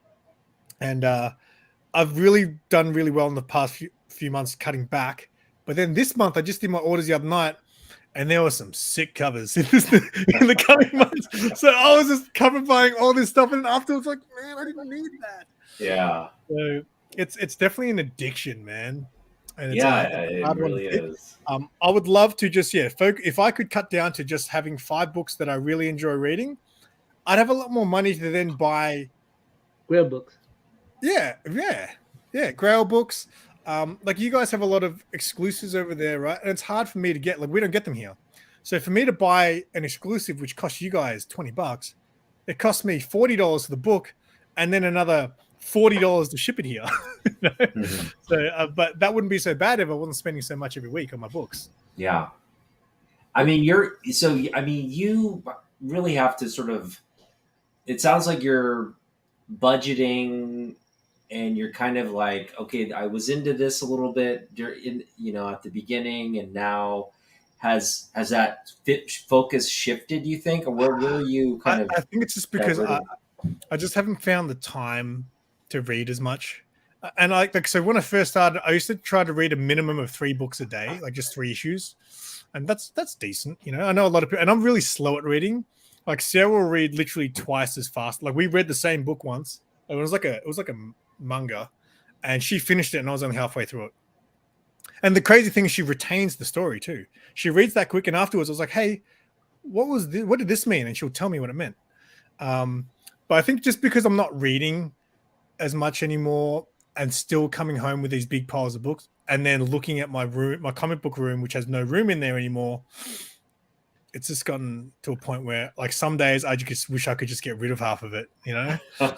And I've really done really well in the past few months cutting back. But then this month, I just did my orders the other night, and there were some sick covers in the coming months. So I was just cover buying all this stuff, and afterwards, like, man, I didn't need that. Yeah. So it's definitely an addiction, man. And it really is. I would love to just if I could cut down to just having 5 books that I really enjoy reading, I'd have a lot more money to then buy Grail books. Yeah, Grail books. Like, you guys have a lot of exclusives over there, right? And it's hard for me to get. Like, we don't get them here. So for me to buy an exclusive, which costs you guys $20, it costs me $40 for the book, and then another $40 to ship it here. Mm-hmm. So, but that wouldn't be so bad if I wasn't spending so much every week on my books. Yeah, I mean, you really have to sort of. It sounds like you're budgeting and you're kind of like, okay, I was into this a little bit during, at the beginning, and now has that focus shifted? You think, or where are you kind of I think it's just because diverting? I just haven't found the time to read as much. And so when I first started, I used to try to read a minimum of 3 books a day, like just 3 issues, and that's decent. I know a lot of people, and I'm really slow at reading. Like Sarah will read literally twice as fast. Like we read the same book once. It was like a manga, and she finished it, and I was only halfway through it. And the crazy thing is, she retains the story too. She reads that quick, and afterwards, I was like, "Hey, what did this mean?" And she'll tell me what it meant. But I think just because I'm not reading as much anymore, and still coming home with these big piles of books, and then looking at my room, my comic book room, which has no room in there anymore, it's just gotten to a point where, like, some days I just wish I could just get rid of half of it. Well,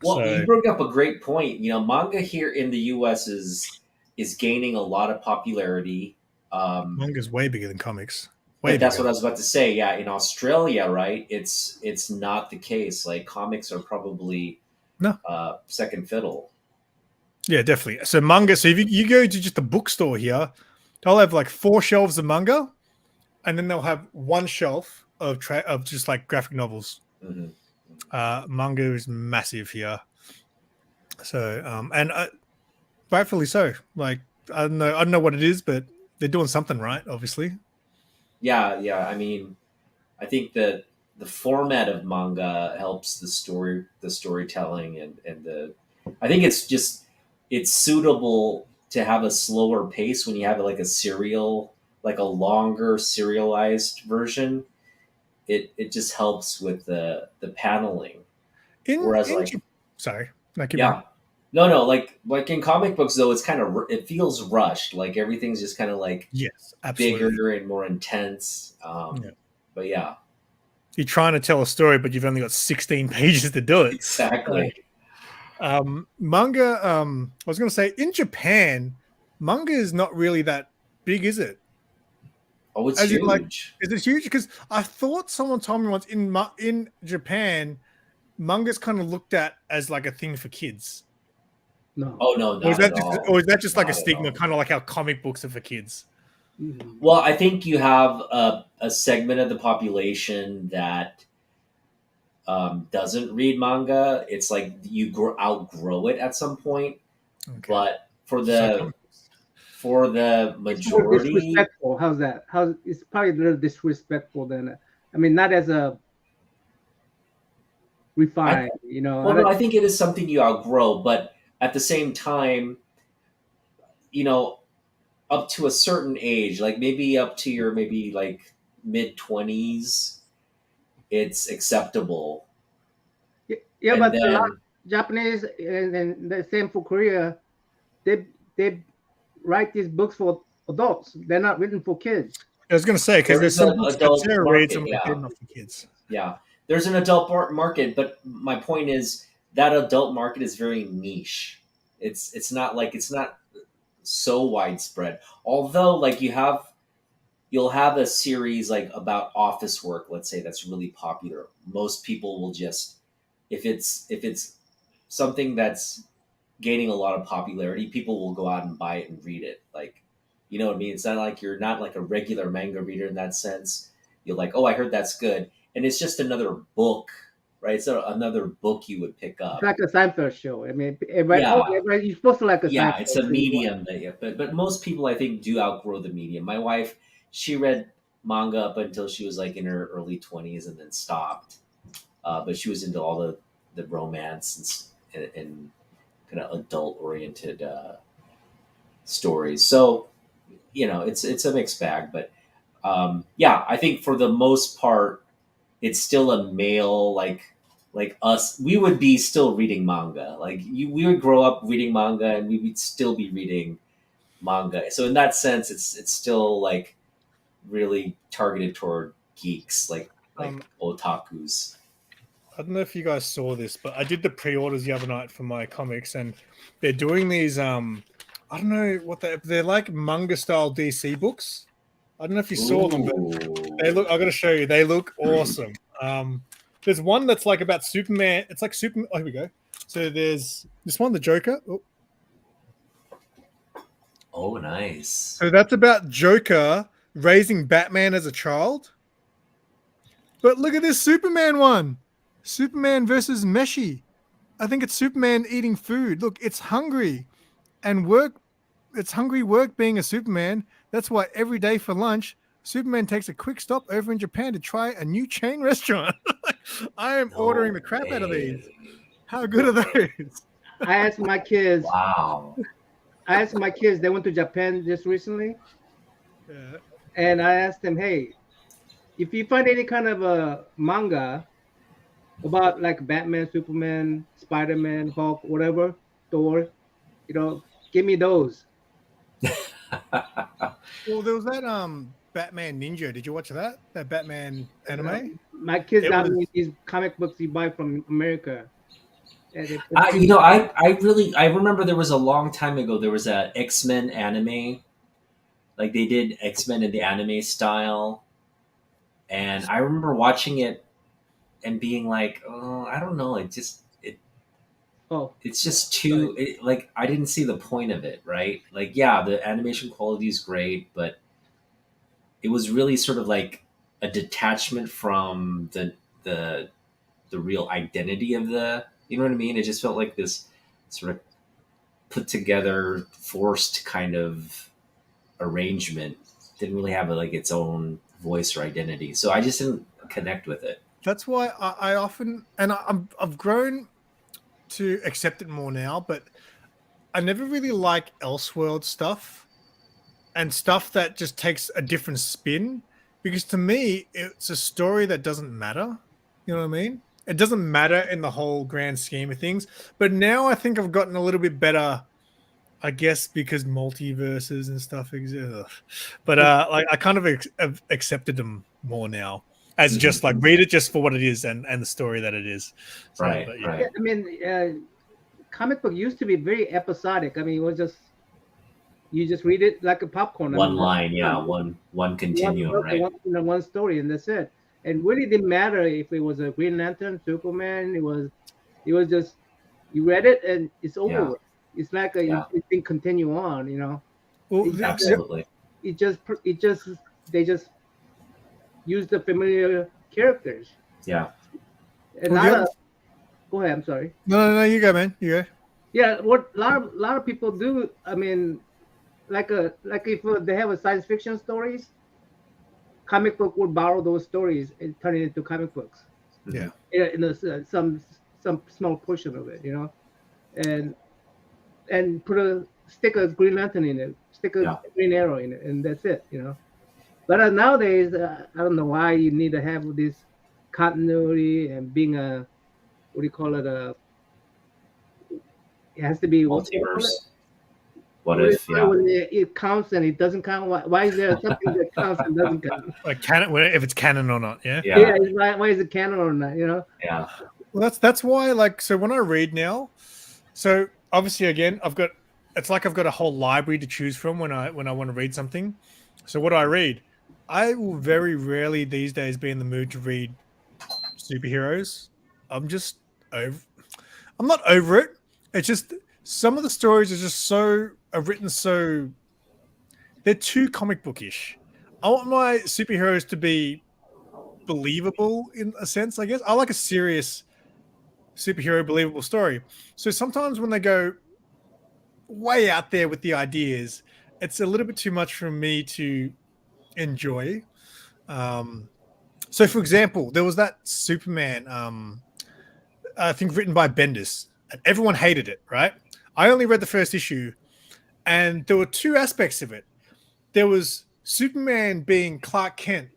So you bring up a great point. Manga here in the U.S. is gaining a lot of popularity. manga's way bigger than comics. But that's what I was about to say. Yeah, in Australia, right? It's not the case. Like comics are probably No. Second fiddle. Yeah, definitely. So manga. So if you go to just a bookstore here, they'll have like 4 shelves of manga, and then they'll have 1 shelf of just like graphic novels. Mm-hmm. Manga is massive here. So and rightfully so. Like I don't know what it is, but they're doing something right, obviously. Yeah. I mean, I think that the format of manga helps the storytelling, and I think it's suitable to have a slower pace when you have like a longer serialized version. It just helps with the paneling. Whereas sorry, yeah, no, like in comic books though, it's kind of, it feels rushed. Like everything's just kind of like yes, absolutely. bigger and more intense. Yeah. But yeah, You're trying to tell a story, but you've only got 16 pages to do it. exactly. Manga. I was going to say, in Japan, manga is not really that big, is it? Oh, it's As in, huge. like, is it huge? Because I thought someone told me once in Japan, manga's kind of looked at as like a thing for kids. No. Oh no, Or is not at all. that just like a Not at stigma, all. kind of like how comic books are for kids? Mhm. Well, I think you have a segment of the population that doesn't read manga. It's like you outgrow it at some point. Okay. But for So- the It's more majority, disrespectful. How's that? It's probably a little disrespectful than I mean, not as a refined, well, no, I think it is something you outgrow. But at the same time, up to a certain age, like maybe up to your maybe like mid-20s, it's acceptable. Yeah, And but a lot then of Japanese and the same for Korea, they write these books for adults. They're not written for kids. I was going to say, because There there's is some an books that adult Sarah reads market, and yeah. they're not for kids. Yeah, there's an adult market, but my point is that adult market is very niche. It's not so widespread. Although, like you'll have a series like about office work, let's say, that's really popular. Most people will just, if it's something that's gaining a lot of popularity, people will go out and buy it and read it. Like, you know what I mean? It's not like you're not like a regular manga reader in that sense. You're like, oh, I heard that's good, and it's just another book, right? It's another book you would pick up. It's like a Seinfeld show. I mean, Yeah. you're supposed to like a Yeah, Seinfeld it's a show. medium but most people I think do outgrow the medium. My wife, she read manga up until she was like in her early 20s and then stopped. But she was into all the romance and kind of adult oriented stories. So it's a mixed bag, but yeah, I think for the most part, it's still a male like us. We would be still reading manga. Like we would grow up reading manga, and we would still be reading manga. So in that sense, it's still like really targeted toward geeks, like otakus. I don't know if you guys saw this, but I did the pre-orders the other night for my comics, and they're doing these. I don't know what they're like manga style DC books. I don't know if you saw them, but they look. I got to show you. They look awesome. There's one that's like about Superman. It's like Superman. Oh, here we go. So there's this one, the Joker. Oh, Oh, nice. so that's about Joker raising Batman as a child. But look at this Superman one. Superman versus Meshi. I think it's Superman eating food. Look, it's hungry and work. It's hungry work being a Superman. That's why every day for lunch, Superman takes a quick stop over in Japan to try a new chain restaurant. I am ordering the crap out of these. How good are those? I asked my kids. Wow. I asked my kids. They went to Japan just recently, Yeah. and I asked them, "Hey, if you find any kind of a manga about like Batman, Superman, Spider-Man, Hulk, whatever, Thor, give me those." Well, there was that Batman Ninja. Did you watch that? That Batman anime? My kids It got was- me these comic books you buy from America. And I remember there was a long time ago. There was a X-Men anime, like they did X-Men in the anime style, and I remember watching it and being like, oh, I don't know, oh, it's just too like I didn't see the point of it, right? Like, yeah, the animation quality is great, but it was really sort of like a detachment from the real identity of the, you know what I mean? It just felt like this sort of put together, forced kind of arrangement. Didn't really have like its own voice or identity, so I just didn't connect with it. That's why I often, and I've grown to accept it more now, but I never really like Elseworld stuff and stuff that just takes a different spin, because to me, it's a story that doesn't matter. You know what I mean? It doesn't matter in the whole grand scheme of things. But now I think I've gotten a little bit better, I guess, because multiverses and stuff exist. But like I kind of have accepted them more now as just like read it just for what it is and the story that it is. So, Right, but, yeah. right. I mean, comic book used to be very episodic. I mean, it was just you just read it like a popcorn. I One mean, line, yeah, one continuum, right? One story, and that's it. And really didn't matter if it was a Green Lantern, Superman. It was just you read it and it's over. Yeah. With. It's like Yeah. you can continue on. Well, Absolutely. It just they just use the familiar characters. Yeah. And Well, go ahead. I'm sorry. no, you go, man. You go. Yeah, what a lot of people do. I mean, like if they have a science fiction stories, comic book would borrow those stories and turn it into comic books. Yeah. Some small portion of it, and stick a Green Lantern in it, stick a Green Arrow in it, and that's it, But nowadays, I don't know why you need to have this continuity and being a what do you call it? It has to be Multiverse. What if? Yeah. when it counts and it doesn't count? Why is there something that counts and doesn't count? Like canon, if it's canon or not. Yeah. Yeah. Why is it canon or not? Yeah. Well, that's why. Like, so when I read now, so obviously again, I've got a whole library to choose from when I want to read something. So what do I read? I will very rarely these days be in the mood to read superheroes. I'm not over it. It's just some of the stories are written so they're too comic bookish. I want my superheroes to be believable in a sense, I guess. I like a serious superhero believable story. So sometimes when they go way out there with the ideas, it's a little bit too much for me to enjoy. So for example, there was that Superman, I think written by Bendis, and everyone hated it, right? I only read the first issue, and there were two aspects of it. There was Superman being Clark Kent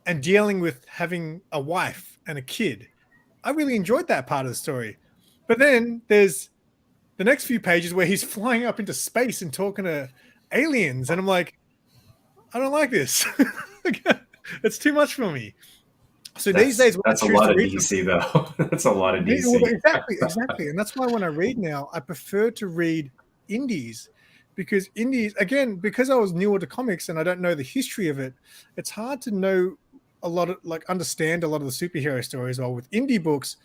and dealing with having a wife and a kid. I really enjoyed that part of the story. But then there's the next few pages where he's flying up into space and talking to aliens, and I'm like, I don't like this. It's too much for me. So these days, when that's I a choose lot to of read DC though. That's a lot of DC. well, exactly, and that's why when I read now, I prefer to read indies, because indies, again, because I was newer to comics and I don't know the history of it, it's hard to know a lot of, like, understand a lot of the superhero stories. While with indie books,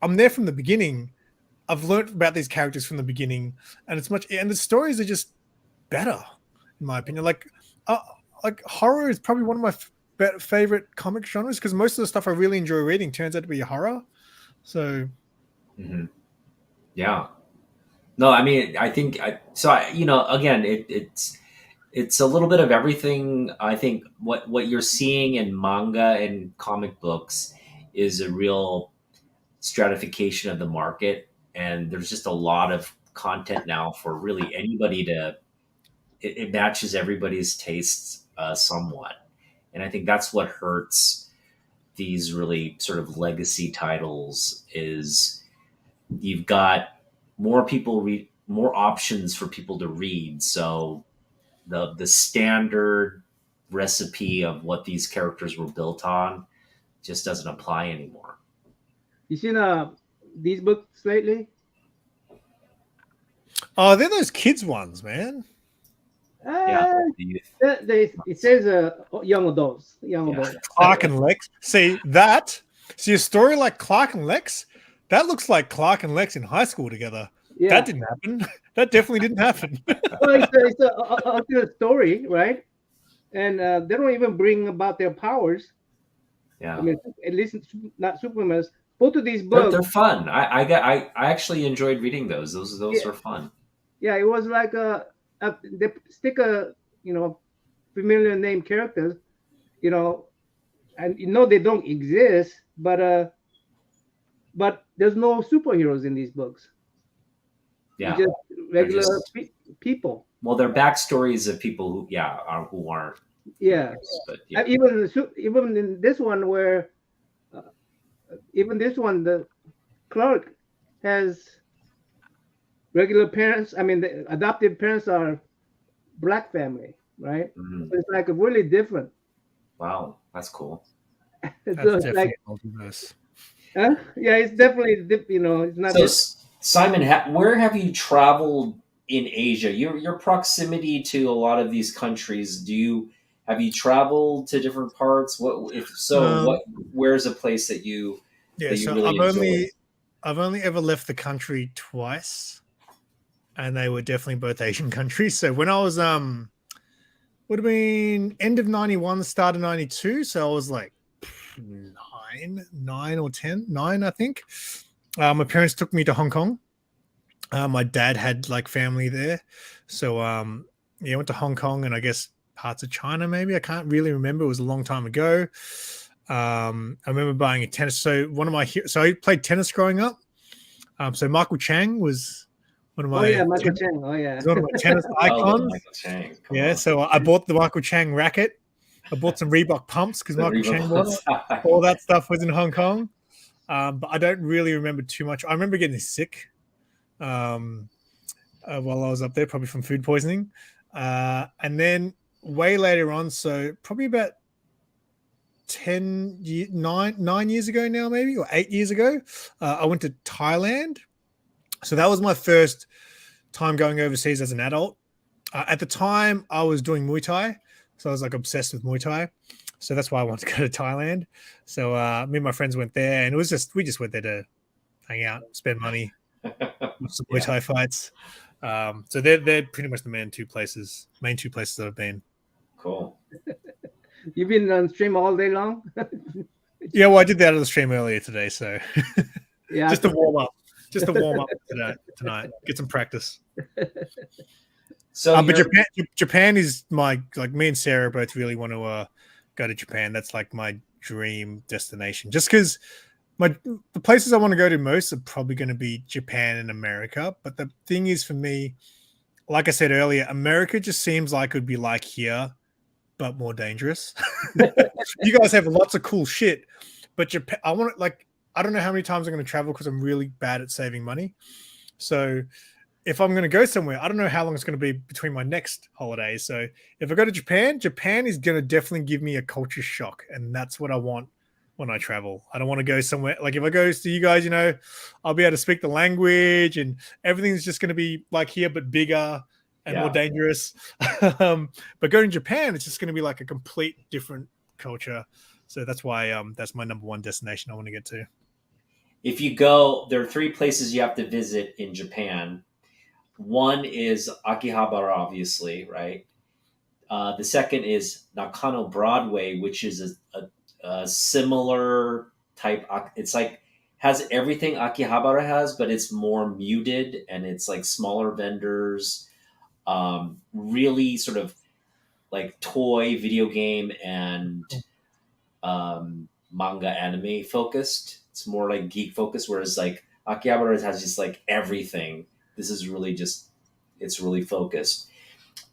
I'm there from the beginning. I've learned about these characters from the beginning, and the stories are just better, in my opinion. Like horror is probably one of my favorite comic genres because most of the stuff I really enjoy reading turns out to be horror. So, Yeah. No, I mean, I think again, it's a little bit of everything. I think what you're seeing in manga and comic books is a real stratification of the market, and there's just a lot of content now for really anybody to. It matches everybody's tastes somewhat, and I think that's what hurts these really sort of legacy titles is you've got more people read more options for people to read, so the standard recipe of what these characters were built on just doesn't apply anymore. You seen these books lately? oh, they're those kids ones, man. Yeah, It says young adults. Young Yeah. adults. Clark and Lex. See a story like Clark and Lex. That looks like Clark and Lex in high school together. Yeah. That didn't happen. That definitely didn't happen. Well, it's a story, right? And they don't even bring about their powers. yeah. I mean, at least not Superman's. Both of these They're, books, they're fun. I actually enjoyed reading those. Those Yeah. were fun. yeah, it was like they stick familiar name characters, and they don't exist, but there's no superheroes in these books. Yeah. Just regular just- people. Well, they're backstories of people who aren't. Yeah. But yeah. Even in this one where the Clark has regular parents. I mean, the adoptive parents are black family, right? Mhm. So it's like really different. Wow, that's cool. So That's it's definitely like, multiverse. yeah, it's definitely it's not. So, Simon, where have you traveled in Asia? Your proximity to a lot of these countries. Have you traveled to different parts? What if so? Where's a place that you Yeah, that you so really I've only ever left the country twice, and they were definitely both Asian countries. So when I was would have been end of 91, start of 92. So I was like 9 or 10, 9, I think. My parents took me to Hong Kong. My dad had like family there. So I went to Hong Kong and I guess parts of China, maybe. I can't really remember. It was a long time ago. I remember buying a tennis. So I played tennis growing up. So Michael Chang was one of my Michael Chang. Oh yeah. one of my tennis icons. Michael Chang. Come Yeah, on. so I bought the Michael Chang racket. I bought some Reebok pumps because Michael Chang bought it. All that stuff was in Hong Kong. But I don't really remember too much. I remember getting sick while I was up there, probably from food poisoning. And then way later on, so probably about 9 years ago now, maybe, or 8 years ago, I went to Thailand. So that was my first time going overseas as an adult. At the time, I was doing Muay Thai. So I was like obsessed with Muay Thai. So that's why I wanted to go to Thailand. So me and my friends went there, and we just went there to hang out, spend money, watch some Muay Thai fights. So they're pretty much the main two places that I've been. Cool. You've been on stream all day long. Yeah, well, I did that on the stream earlier today, so Yeah. just to warm up tonight, get some practice. So But Japan is my, like, me and Sarah both really want to go to Japan. That's like my dream destination. Just because the places I want to go to most are probably going to be Japan and America. But the thing is, for me, like I said earlier, America just seems like it would be like here, but more dangerous. You guys have lots of cool shit, but Japan, I don't know how many times I'm going to travel because I'm really bad at saving money. So if I'm going to go somewhere, I don't know how long it's going to be between my next holidays. So if I go to Japan is going to definitely give me a culture shock. And that's what I want when I travel. I don't want to go somewhere. Like if I go to you guys, I'll be able to speak the language and everything's just going to be like here, but bigger and more dangerous. But going to Japan, it's just going to be like a complete different culture. So that's why that's my number one destination I want to get to. if you go, there are 3 places you have to visit in Japan. One is Akihabara, obviously, right? The second is Nakano Broadway, which is a similar type. It's like has everything Akihabara has, but it's more muted and it's like smaller vendors, really sort of like toy, video game, and manga anime focused. It's more like geek focused, whereas like Akihabara has just like everything. This is really just it's really focused.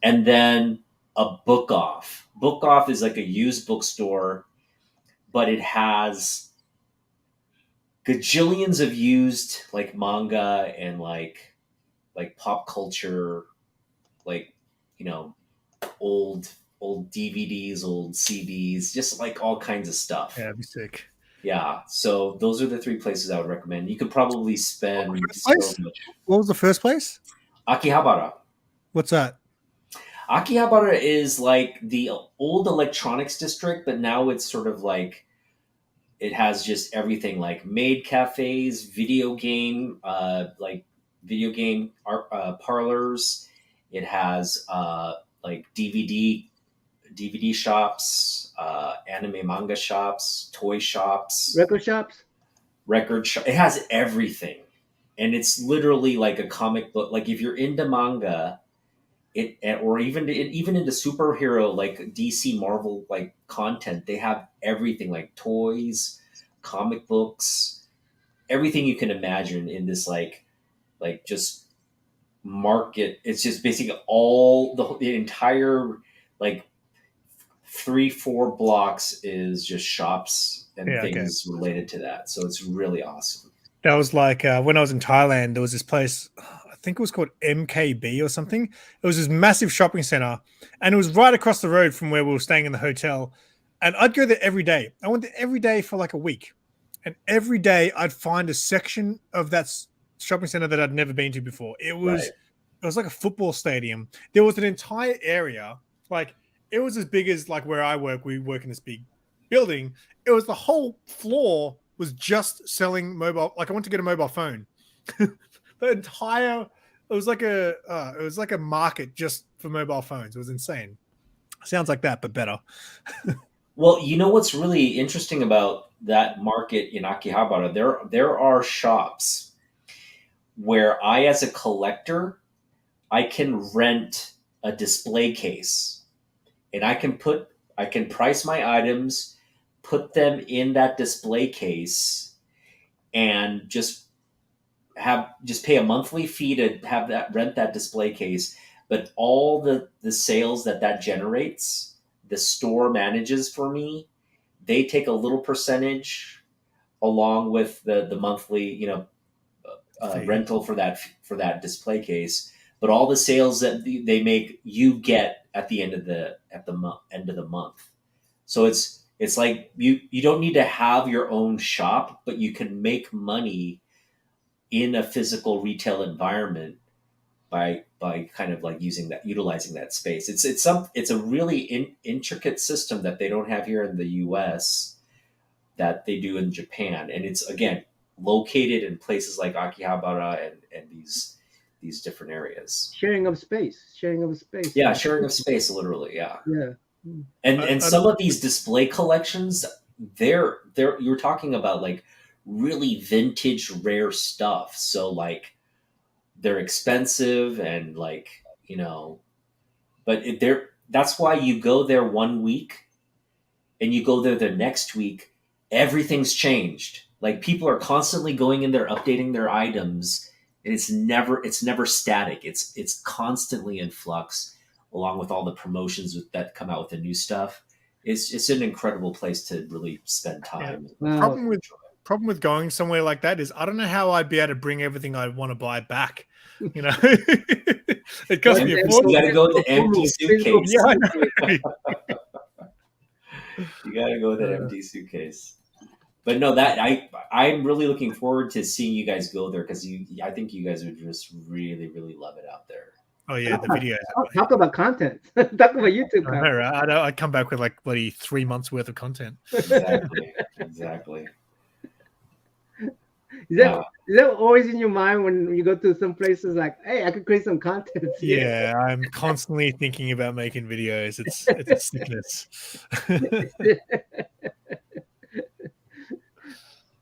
And then a book off. Book off is like a used bookstore, but it has gajillions of used like manga and like pop culture, like you know, old DVDs, old CDs, just like all kinds of stuff. Yeah, that'd be sick. Yeah. So those are the 3 places I would recommend. You could probably spend so Place? much. What was the first place? Akihabara. What's that? Akihabara is like the old electronics district, but now it's sort of like it has just everything like maid cafes, video game parlors. It has like DVD shops, anime manga shops, toy shops, Record shops. record shop. It has everything, and it's literally like a comic book. Like if you're into manga, or even into superhero like DC Marvel like content, they have everything like toys, comic books, everything you can imagine in this like just market. It's just basically all the entire like 3-4 blocks is just shops and things related to that. So it's really awesome. That was like when I was in Thailand, there was this place, I think it was called MKB or something. It was this massive shopping center, and it was right across the road from where we were staying in the hotel. And I'd go there every day. I went there every day for like a week. And every day I'd find a section of that shopping center that I'd never been to before. It was like a football stadium. There was an entire area, like it was as big as like where I work. We work in this big building. It was the whole floor was just selling mobile. Like I went to get a mobile phone. The entire it was like a market just for mobile phones. It was insane. Sounds like that, but better. Well, you know what's really interesting about that market in Akihabara? There are shops where I, as a collector, I can rent a display case, and I can price my items, put them in that display case, and just pay a monthly fee to have that rent that display case. But all the sales that generates, the store manages for me. They take a little percentage along with the monthly rental for that display case. But all the sales that they make, you get at the end of the end of the month. So it's like you don't need to have your own shop, but you can make money in a physical retail environment by kind of like utilizing that space. It's a really intricate system that they don't have here in the U.S. that they do in Japan, and it's again located in places like Akihabara and these different areas. Sharing of space. Yeah, sharing of space, literally. Yeah. Yeah. And some of these display collections, they're you're talking about like really vintage rare stuff. So like they're expensive and like, but that's why you go there 1 week and you go there the next week, everything's changed. Like people are constantly going in there, updating their items, and it's never static. It's constantly in flux, along with all the promotions that come out with the new stuff. It's an incredible place to really spend time. Yeah. Problem with going somewhere like that is I don't know how I'd be able to bring everything I want to buy back. It costs me a fortune. You got to go with the empty suitcase. You got to go with that empty suitcase. But no, I'm really looking forward to seeing you guys go there because I think you guys would just really, really love it out there. Oh yeah, the videos. Talk about content. Talk about YouTube content. I'd come back with like bloody 3 months worth of content. Exactly. Is that always in your mind when you go to some places like, hey, I could create some content? Yeah, I'm constantly thinking about making videos. It's a sickness.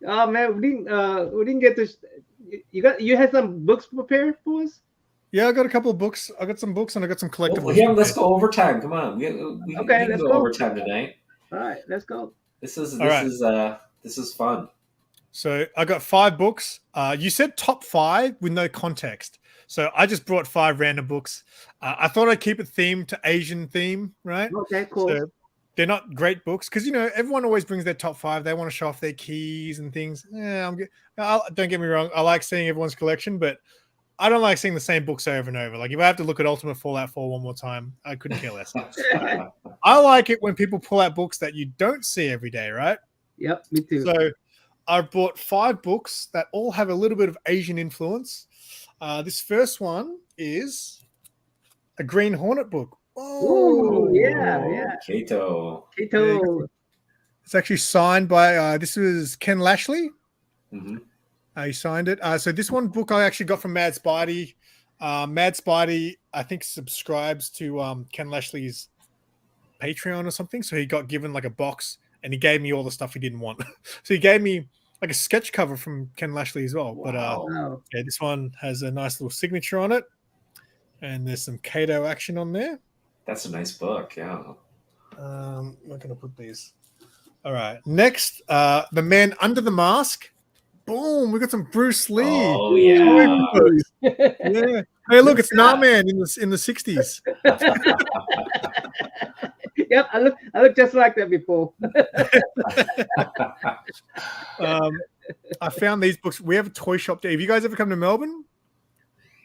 Oh man, we didn't get to. You had some books prepared for us. Yeah, I got a couple of books. I got some books and I got some collectibles. Yeah, let's go overtime. Come on, we Okay, can let's go go. overtime tonight. All right, let's go. This is right. this is fun. So I got 5 books. You said top 5 with no context. So I just brought 5 random books. I thought I'd keep it themed to Asian theme, right? Okay, cool. So they're not great books because, you know, everyone always brings their top 5. They want to show off their keys and things. Yeah, don't get me wrong. I like seeing everyone's collection, but I don't like seeing the same books over and over. Like if I have to look at Ultimate Fallout 4 one more time, I couldn't care less. I like it when people pull out books that you don't see every day, right? Yep, me too. So I bought 5 books that all have a little bit of Asian influence. This first one is a Green Hornet book. Oh, yeah. Kato. It's actually signed by, this was Ken Lashley. Mm-hmm. He signed it. So this one book I actually got from Mad Spidey. Mad Spidey, I think, subscribes to Ken Lashley's Patreon or something. So he got given like a box and he gave me all the stuff he didn't want. So he gave me like a sketch cover from Ken Lashley as well. Wow. But yeah, this one has a nice little signature on it. And there's some Kato action on there. That's a nice book, yeah. I'm not going to put these. All right. Next, The Man Under the Mask. Boom, we got some Bruce Lee. Oh, yeah. Yeah. Hey, look, it's Narman in the 60s. Yep, I look just like that before. I found these books. We have a toy shop there. Have you guys ever come to Melbourne?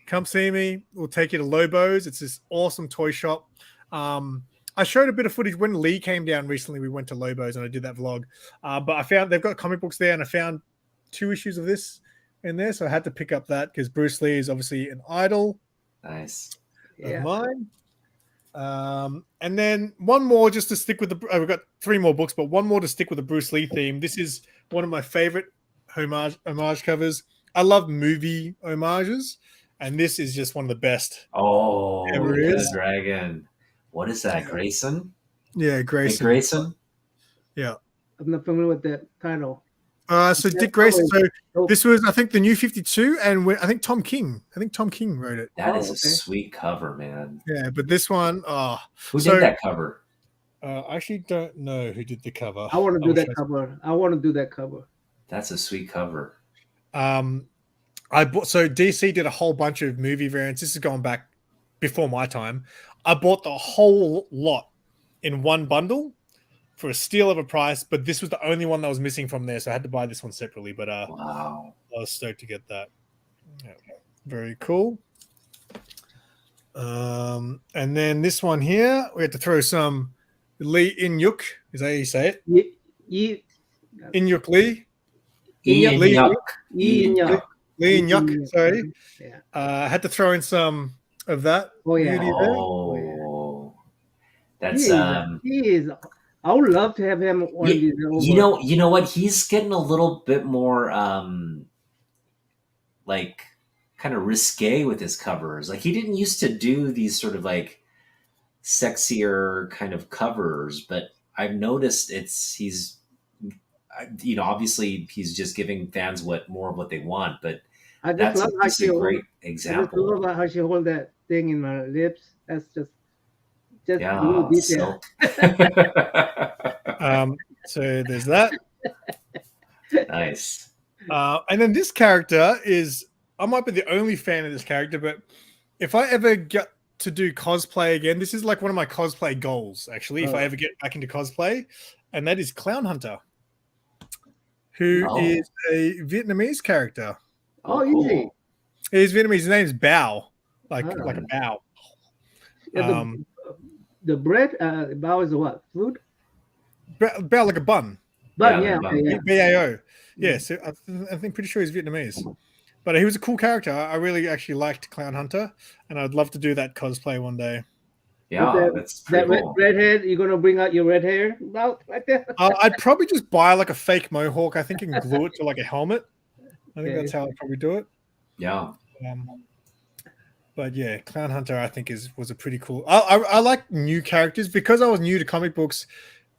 Come see me. We'll take you to Lobo's. It's this awesome toy shop. I showed a bit of footage when Lee came down recently. We went to Lobo's and I did that vlog. But I found they've got comic books there, and I found 2 issues of this in there, so I had to pick up that because Bruce Lee is obviously an idol Nice. of mine. And then one more just to stick with the. We've got 3 more books, but one more to stick with the Bruce Lee theme. This is one of my favorite homage covers. I love movie homages, and this is just one of the best. Oh, ever is. Dragon. What is that, Grayson? Yeah, Grayson. Dick Grayson? Yeah. I'm not familiar with that title. So Dick Grayson. So this was, I think, the New 52, and I think Tom King. Wrote it. That is a sweet cover, man. Yeah, but this one, who did that cover? I actually don't know who did the cover. I want to do that cover. That's a sweet cover. I bought, so DC did a whole bunch of movie variants. This is going back before my time. I bought the whole lot in one bundle for a steal of a price, but this was the only one that was missing from there, so I had to buy this one separately. But wow, I was stoked to get that. Yeah, very cool. And then this one here, we had to throw some Lee In-yuk. Is that how you say it? In-yuk Lee. Lee In-yuk. Sorry. Yeah. I had to throw in some of that. Oh yeah. That's he is. I would love to have him on these. You know what? He's getting a little bit more like kind of risque with his covers. Like he didn't used to do these sort of like sexier kind of covers, but I've noticed he's obviously he's just giving fans more of what they want, but that's a great example. I love how she hold that thing in my lips. That's just yeah, detail. So there's that. Nice. And then this character is, I might be the only fan of this character, but if I ever get to do cosplay again, this is like one of my cosplay goals, actually, if I ever get back into cosplay, and that is Clown Hunter, who is a Vietnamese character. Oh, easy. He's Vietnamese. His name's Bao, like a bao. Yeah, the bread, bao is what? Food? Bao like a bun. Bun, yeah. BAO. Yeah, so I think pretty sure he's Vietnamese. But he was a cool character. I really actually liked Clown Hunter, and I'd love to do that cosplay one day. Yeah, that's pretty cool. Red head, you're going to bring out your red hair out like that? I'd probably just buy like a fake mohawk, I think, and glue it to like a helmet. I think Okay. that's how I'd probably do it. Yeah. But yeah, Clown Hunter I think was a pretty cool. I like new characters because I was new to comic books.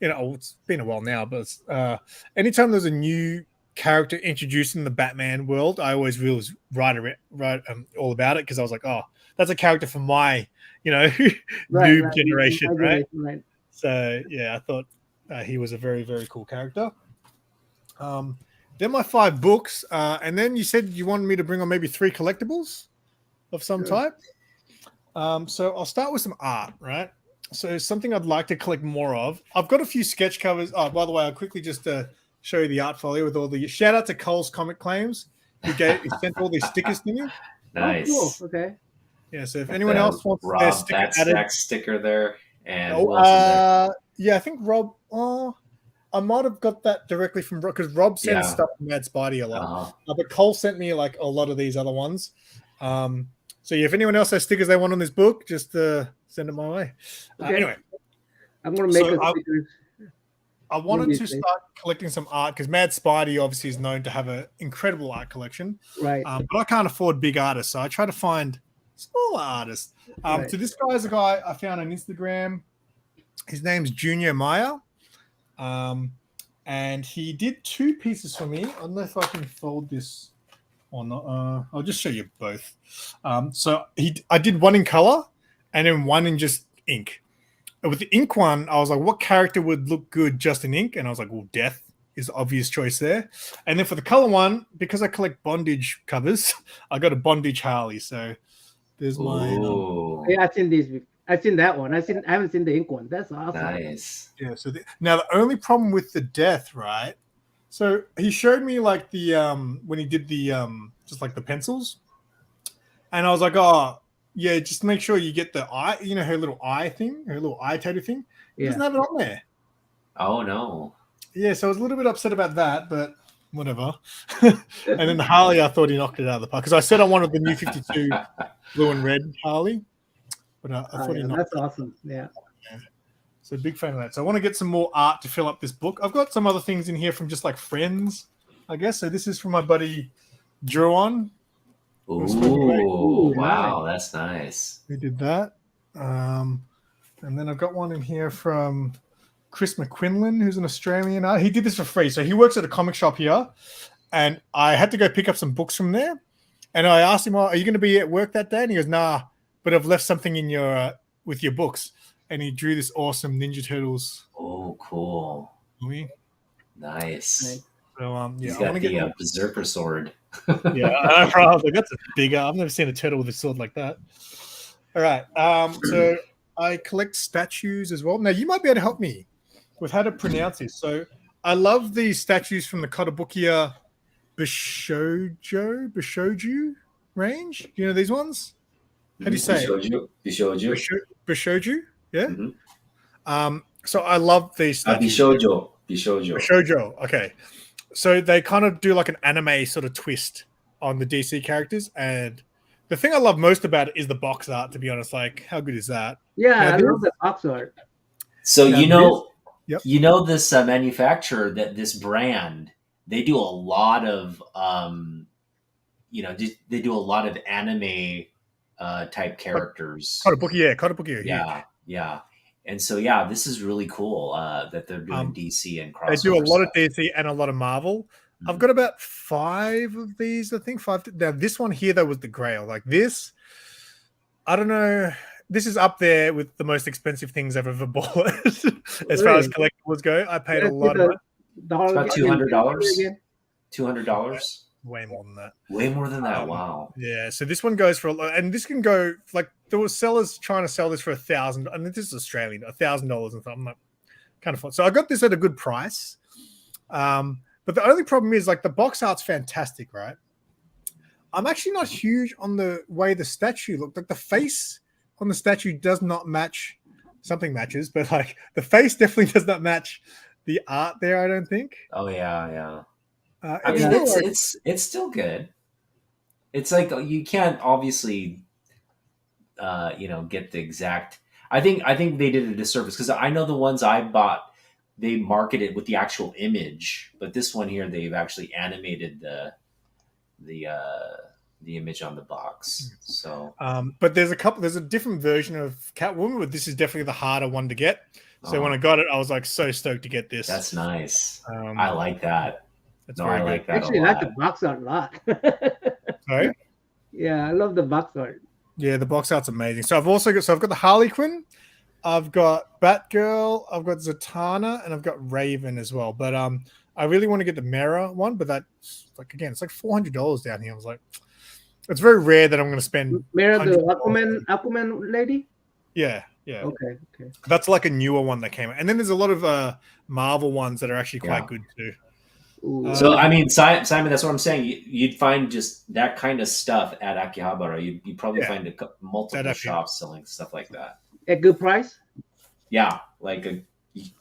It's been a while now, but anytime there's a new character introduced in the Batman world, I always was right all about it because I was like, oh, that's a character for my noob generation, right? Right. So yeah, I thought he was a very, very cool character. Then my 5 books, and then you said you wanted me to bring on maybe 3 collectibles of some Sure. type. So I'll start with some art, right? So something I'd like to collect more of. I've got a few sketch covers. Oh, by the way, I'll quickly just show you the art folio with all the shout out to Cole's Comic Claims. He sent all these stickers to me. Nice. Oh, cool. Okay. Yeah, so if anyone else wants their Rob sticker That's added, Zach sticker there, and who else is there? yeah, I think Rob. I might have got that directly from Rob because Rob sends Yeah. stuff from Mad Spidey a lot. Uh-huh. But Cole sent me like a lot of these other ones. So yeah, if anyone else has stickers they want on this book, just send them my way. Okay. Anyway, I'm gonna make So a stickers. I wanted to Obviously. start collecting some art because Mad Spidey obviously is known to have an incredible art collection. Right. But I can't afford big artists, so I try to find smaller artists. Right. So this guy is a guy I found on Instagram. His name's Junior Maya. And he did 2 pieces for me. I don't know if I can fold this or not. I'll just show you both. So I did one in color and then one in just ink. And with the ink one, I was like, what character would look good just in ink? And I was like, well, Death is the obvious choice there. And then for the color one, because I collect bondage covers, I got a bondage Harley. So there's my Ooh, Yeah, I've seen these. I've seen that one. I haven't seen the ink one. That's awesome. nice. yeah. So now the only problem with the Death, right? So he showed me like the when he did the just like the pencils, and I was like, oh yeah, just make sure you get the eye, her little eye thing, her little eye tattoo thing. He Yeah. doesn't have it on there. Oh no. Yeah, so I was a little bit upset about that, but whatever. And then the Harley, I thought he knocked it out of the park because I said I wanted the new 52 blue and red Harley, but I thought he knocked. That's awesome. Yeah. So big fan of that. So I want to get some more art to fill up this book. I've got some other things in here from just like friends, I guess. So this is from my buddy Druon. Ooh, Ooh, wow, that's nice. We did that. And then I've got one in here from Chris McQuinlan, who's an Australian. He did this for free. So he works at a comic shop here. And I had to go pick up some books from there. And I asked him, are you going to be at work that day? And he goes, nah, but I've left something in your with your books. And he drew this awesome Ninja Turtles Oh, cool. movie. Nice. Right. So yeah, He's I got want to the get berserker sword. yeah, I was like, that's a bigger. I've never seen a turtle with a sword like that. All right. So I collect statues as well. Now you might be able to help me with how to pronounce this. So I love the statues from the Kotobukiya Bishoju range. Do you know these ones? How do you say it? Bishoju. Bishoju? Yeah. Mhm. So I love these statues. Bishojo. Bishojo. Okay. So they kind of do like an anime sort of twist on the DC characters. And the thing I love most about it is the box art, to be honest. Like, how good is that? Yeah, Yeah, I love the box art. So Yeah, Yep. you know this manufacturer, that this brand, they do a lot of they do a lot of anime type characters. Kotobukiya. Yeah. And so this is really cool that they're doing DC and crossover. They do a lot of stuff. DC and a lot of Marvel. Mhm. I've got about 5 of these, I think. 5. Now, this one here, though, was the Grail. Like this, I don't know. This is up there with the most expensive things I've ever bought as far as collectibles go. I paid a lot of money. It's about $200. $200. Way more than that. Way more than that. Wow. Yeah, so this one goes for a lot, and this can go like there were sellers trying to sell this for $1,000. I mean, this is Australian, $1,000 and something. Like, kind of fun. So I got this at a good price. But the only problem is like the box art's fantastic, right? I'm actually not huge on the way the statue looked. Like the face on the statue does not match. Something matches, but like the face definitely does not match the art there. I don't think. Oh yeah. I It's mean, still like- it's still good. It's like you can't obviously, get the exact. I think they did a disservice because I know the ones I bought, they market it with the actual image, but this one here they've actually animated the image on the box. So But there's a different version of Catwoman, but this is definitely the harder one to get. So when I got it, I was like so stoked to get this. That's nice. I like that. That's No, very I good. like that Actually, a I like lot. the box art a lot. Sorry? Yeah, I love the box art. Yeah, the box art's amazing. So I've got the Harley Quinn, I've got Batgirl, I've got Zatanna, and I've got Raven as well. But I really want to get the Mera one, but that's like again, it's like $400 down here. I was like, it's very rare that I'm going to spend. Mira, the $100. Aquaman lady. Yeah. Okay. That's like a newer one that came out, and then there's a lot of Marvel ones that are actually quite Yeah. good too. Ooh. So I mean, Simon, that's what I'm saying. You'd find just that kind of stuff at Akihabara. You'd probably Yeah. find multiple That shops selling stuff like that. At good price. Yeah, like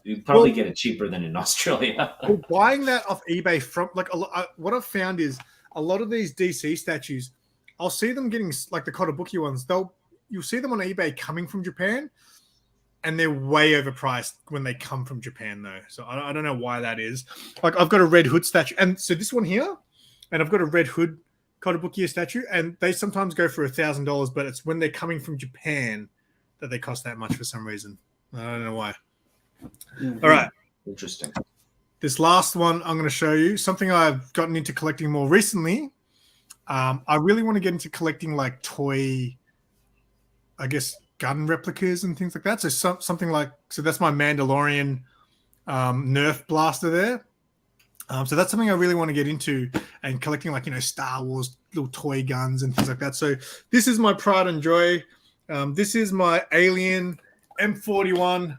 you'd probably get it cheaper than in Australia. Well, buying that off eBay from like what I've found is a lot of these DC statues, I'll see them getting like the Kotobuki ones. You'll see them on eBay coming from Japan, and they're way overpriced when they come from Japan though. So I don't know why that is. Like I've got a Red Hood statue, and so this one here, and I've got a Red Hood Kotobuki statue, and they sometimes go for $1,000, but it's when they're coming from Japan that they cost that much for some reason. I don't know why. Mhm. All right. Interesting. This last one I'm going to show you, something I've gotten into collecting more recently. I really want to get into collecting like toy, I guess, gun replicas and things like that. So something like, so that's my Mandalorian Nerf blaster there. So that's something I really want to get into, and collecting like, Star Wars little toy guns and things like that. So this is my pride and joy. This is my Alien M41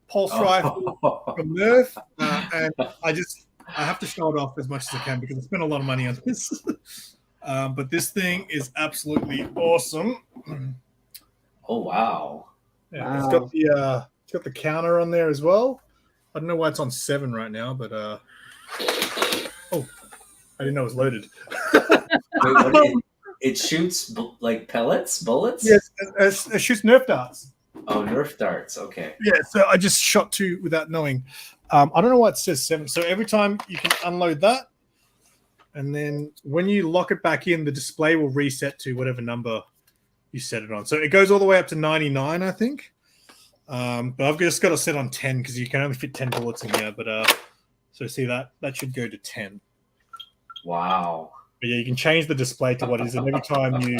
pulse rifle from Nerf, and I have to show it off as much as I can because I spent a lot of money on this. But this thing is absolutely awesome. Oh wow! Yeah, It's got the counter on there as well. I don't know why it's on 7 right now, but oh, I didn't know it was loaded. Wait, it shoots like bullets. Yes, it shoots Nerf darts. Oh, Nerf darts. Okay. Yeah, so I just shot 2 without knowing. I don't know why it says 7. So every time you can unload that, and then when you lock it back in, the display will reset to whatever number you set it on. So it goes all the way up to 99, I think. But I've just got it set on 10 because you can only fit 10 bullets in here. But so see that should go to 10. Wow. But yeah, you can change the display to what it is, and every time you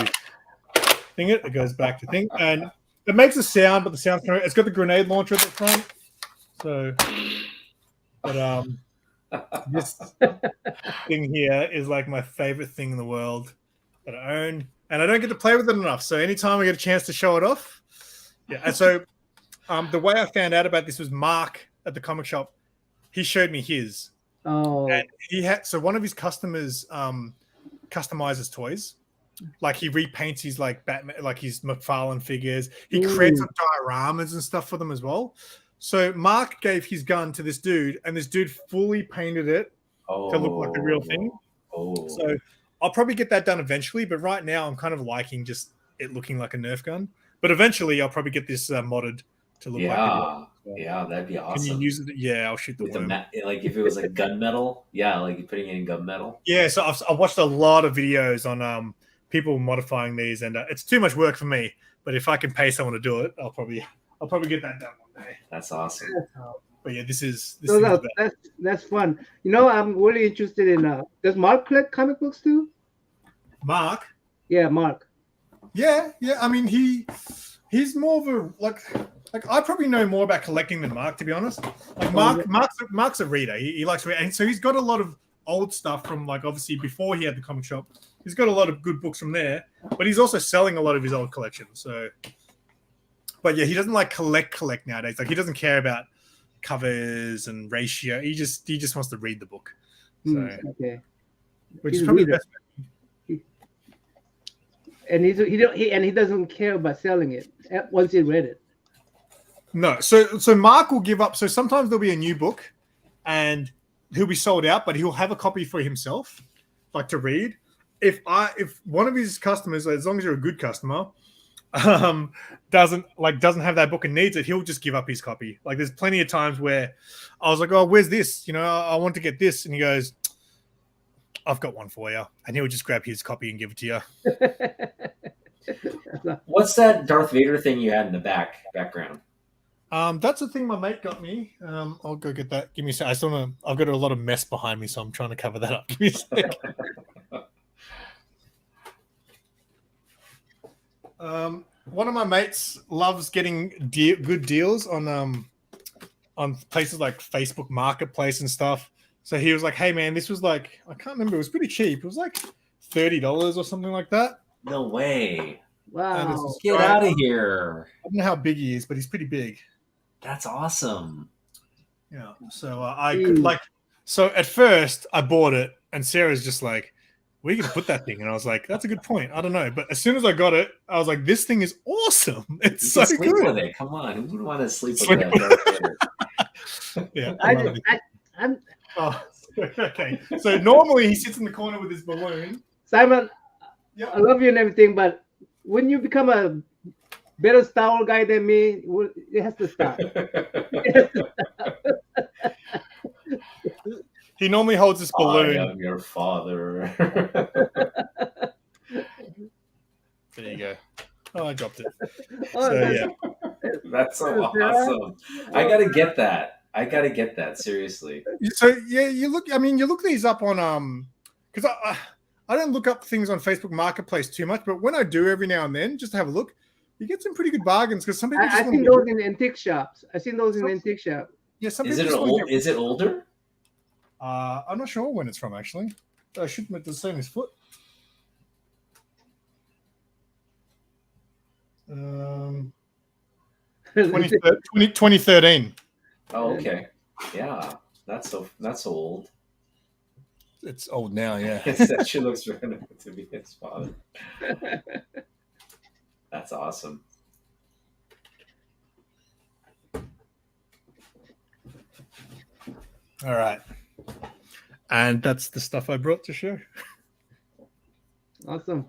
thing it goes back to thing. And it makes a sound, but the sound's kind of, it's got the grenade launcher at the front. So, but this thing here is like my favorite thing in the world that I own, and I don't get to play with it enough. So anytime I get a chance to show it off, yeah. And so the way I found out about this was Mark at the comic shop. He showed me his. Oh. And he had, so one of his customers customizes toys. Like he repaints his like Batman, like his McFarlane figures. He creates some dioramas and stuff for them as well. So Mark gave his gun to this dude, and this dude fully painted it to look like the real thing. Oh. So I'll probably get that done eventually, but right now I'm kind of liking just it looking like a Nerf gun. But eventually I'll probably get this modded to look like a yeah, that'd be awesome. Can you use it? Yeah, I'll shoot the with worm. like if it was like gunmetal, yeah, like you're putting it in gunmetal. Yeah, so I've watched a lot of videos on people modifying these, and it's too much work for me. But if I can pay someone to do it, I'll probably get that done one day. That's awesome. But yeah, this is that's fun. I'm really interested in. Does Mark collect comic books too? Mark. Yeah, Mark. Yeah. I mean, he's more of a like I probably know more about collecting than Mark, to be honest. Like Mark's a reader. He likes to read, and so he's got a lot of old stuff from like obviously before he had the comic shop. He's got a lot of good books from there, but he's also selling a lot of his old collection. So, but yeah, he doesn't like collect nowadays. Like he doesn't care about covers and ratio. He just wants to read the book. So, okay. Which is probably the best. And he doesn't care about selling it once he read it. No, so Mark will give up. So sometimes there'll be a new book, and he'll be sold out, but he'll have a copy for himself, like to read. If one of his customers, as long as you're a good customer, doesn't have that book and needs it, he'll just give up his copy. Like there's plenty of times where I was like, "Oh, where's this? I want to get this," and he goes, I've got one for you, and he'll just grab his copy and give it to you. What's that Darth Vader thing you had in the background? That's the thing my mate got me. I'll go get that. Give me a sec. I've got a lot of mess behind me, so I'm trying to cover that up. Give me a sec. One of my mates loves getting good deals on places like Facebook Marketplace and stuff. So he was like, "Hey man, this was like, I can't remember. It was pretty cheap. It was like $30 or something like that." No way. Wow. Get out of here. I don't know how big he is, but he's pretty big. That's awesome. Yeah. So So at first I bought it, and Sarah's just like, "Where are you gonna put that thing?" And I was like, "That's a good point. I don't know." But as soon as I got it, I was like, "This thing is awesome. It's You so can sleep good." with it. Come on. Who would want to sleep with that Darth Vader? Yeah. I'm Oh, okay. So normally he sits in the corner with his balloon. Simon. Yeah. I love you and everything, but when you become a better Star Wars guy than me, it has to stop. He normally holds this balloon. I am your father. There you go. Oh, I dropped it. Oh, So yeah. That's so awesome. I gotta get that. Seriously. So yeah, you look these up on because I don't look up things on Facebook Marketplace too much, but when I do every now and then, just to have a look, you get some pretty good bargains because some people. I've seen those in antique shops. I've seen those in antique shop. Yeah, some Is people. Is it older? I'm not sure when it's from actually. I should make the same as foot. 2013. Oh, okay. Yeah, that's so old. It's old now, yeah. That sure looks random to be his father. That's awesome. All right. And that's the stuff I brought to show. Awesome.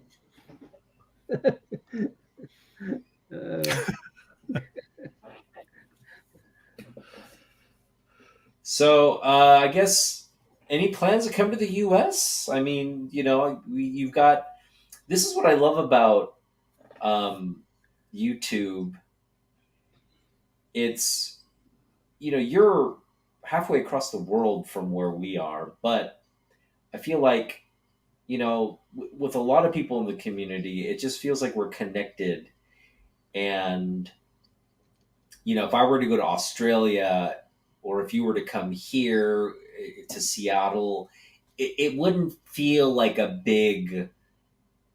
So I guess any plans to come to the U.S.? I mean, you've got. This is what I love about YouTube. It's you're halfway across the world from where we are, but I feel like with a lot of people in the community, it just feels like we're connected. And if I were to go to Australia, or if you were to come here to Seattle, it wouldn't feel like a big,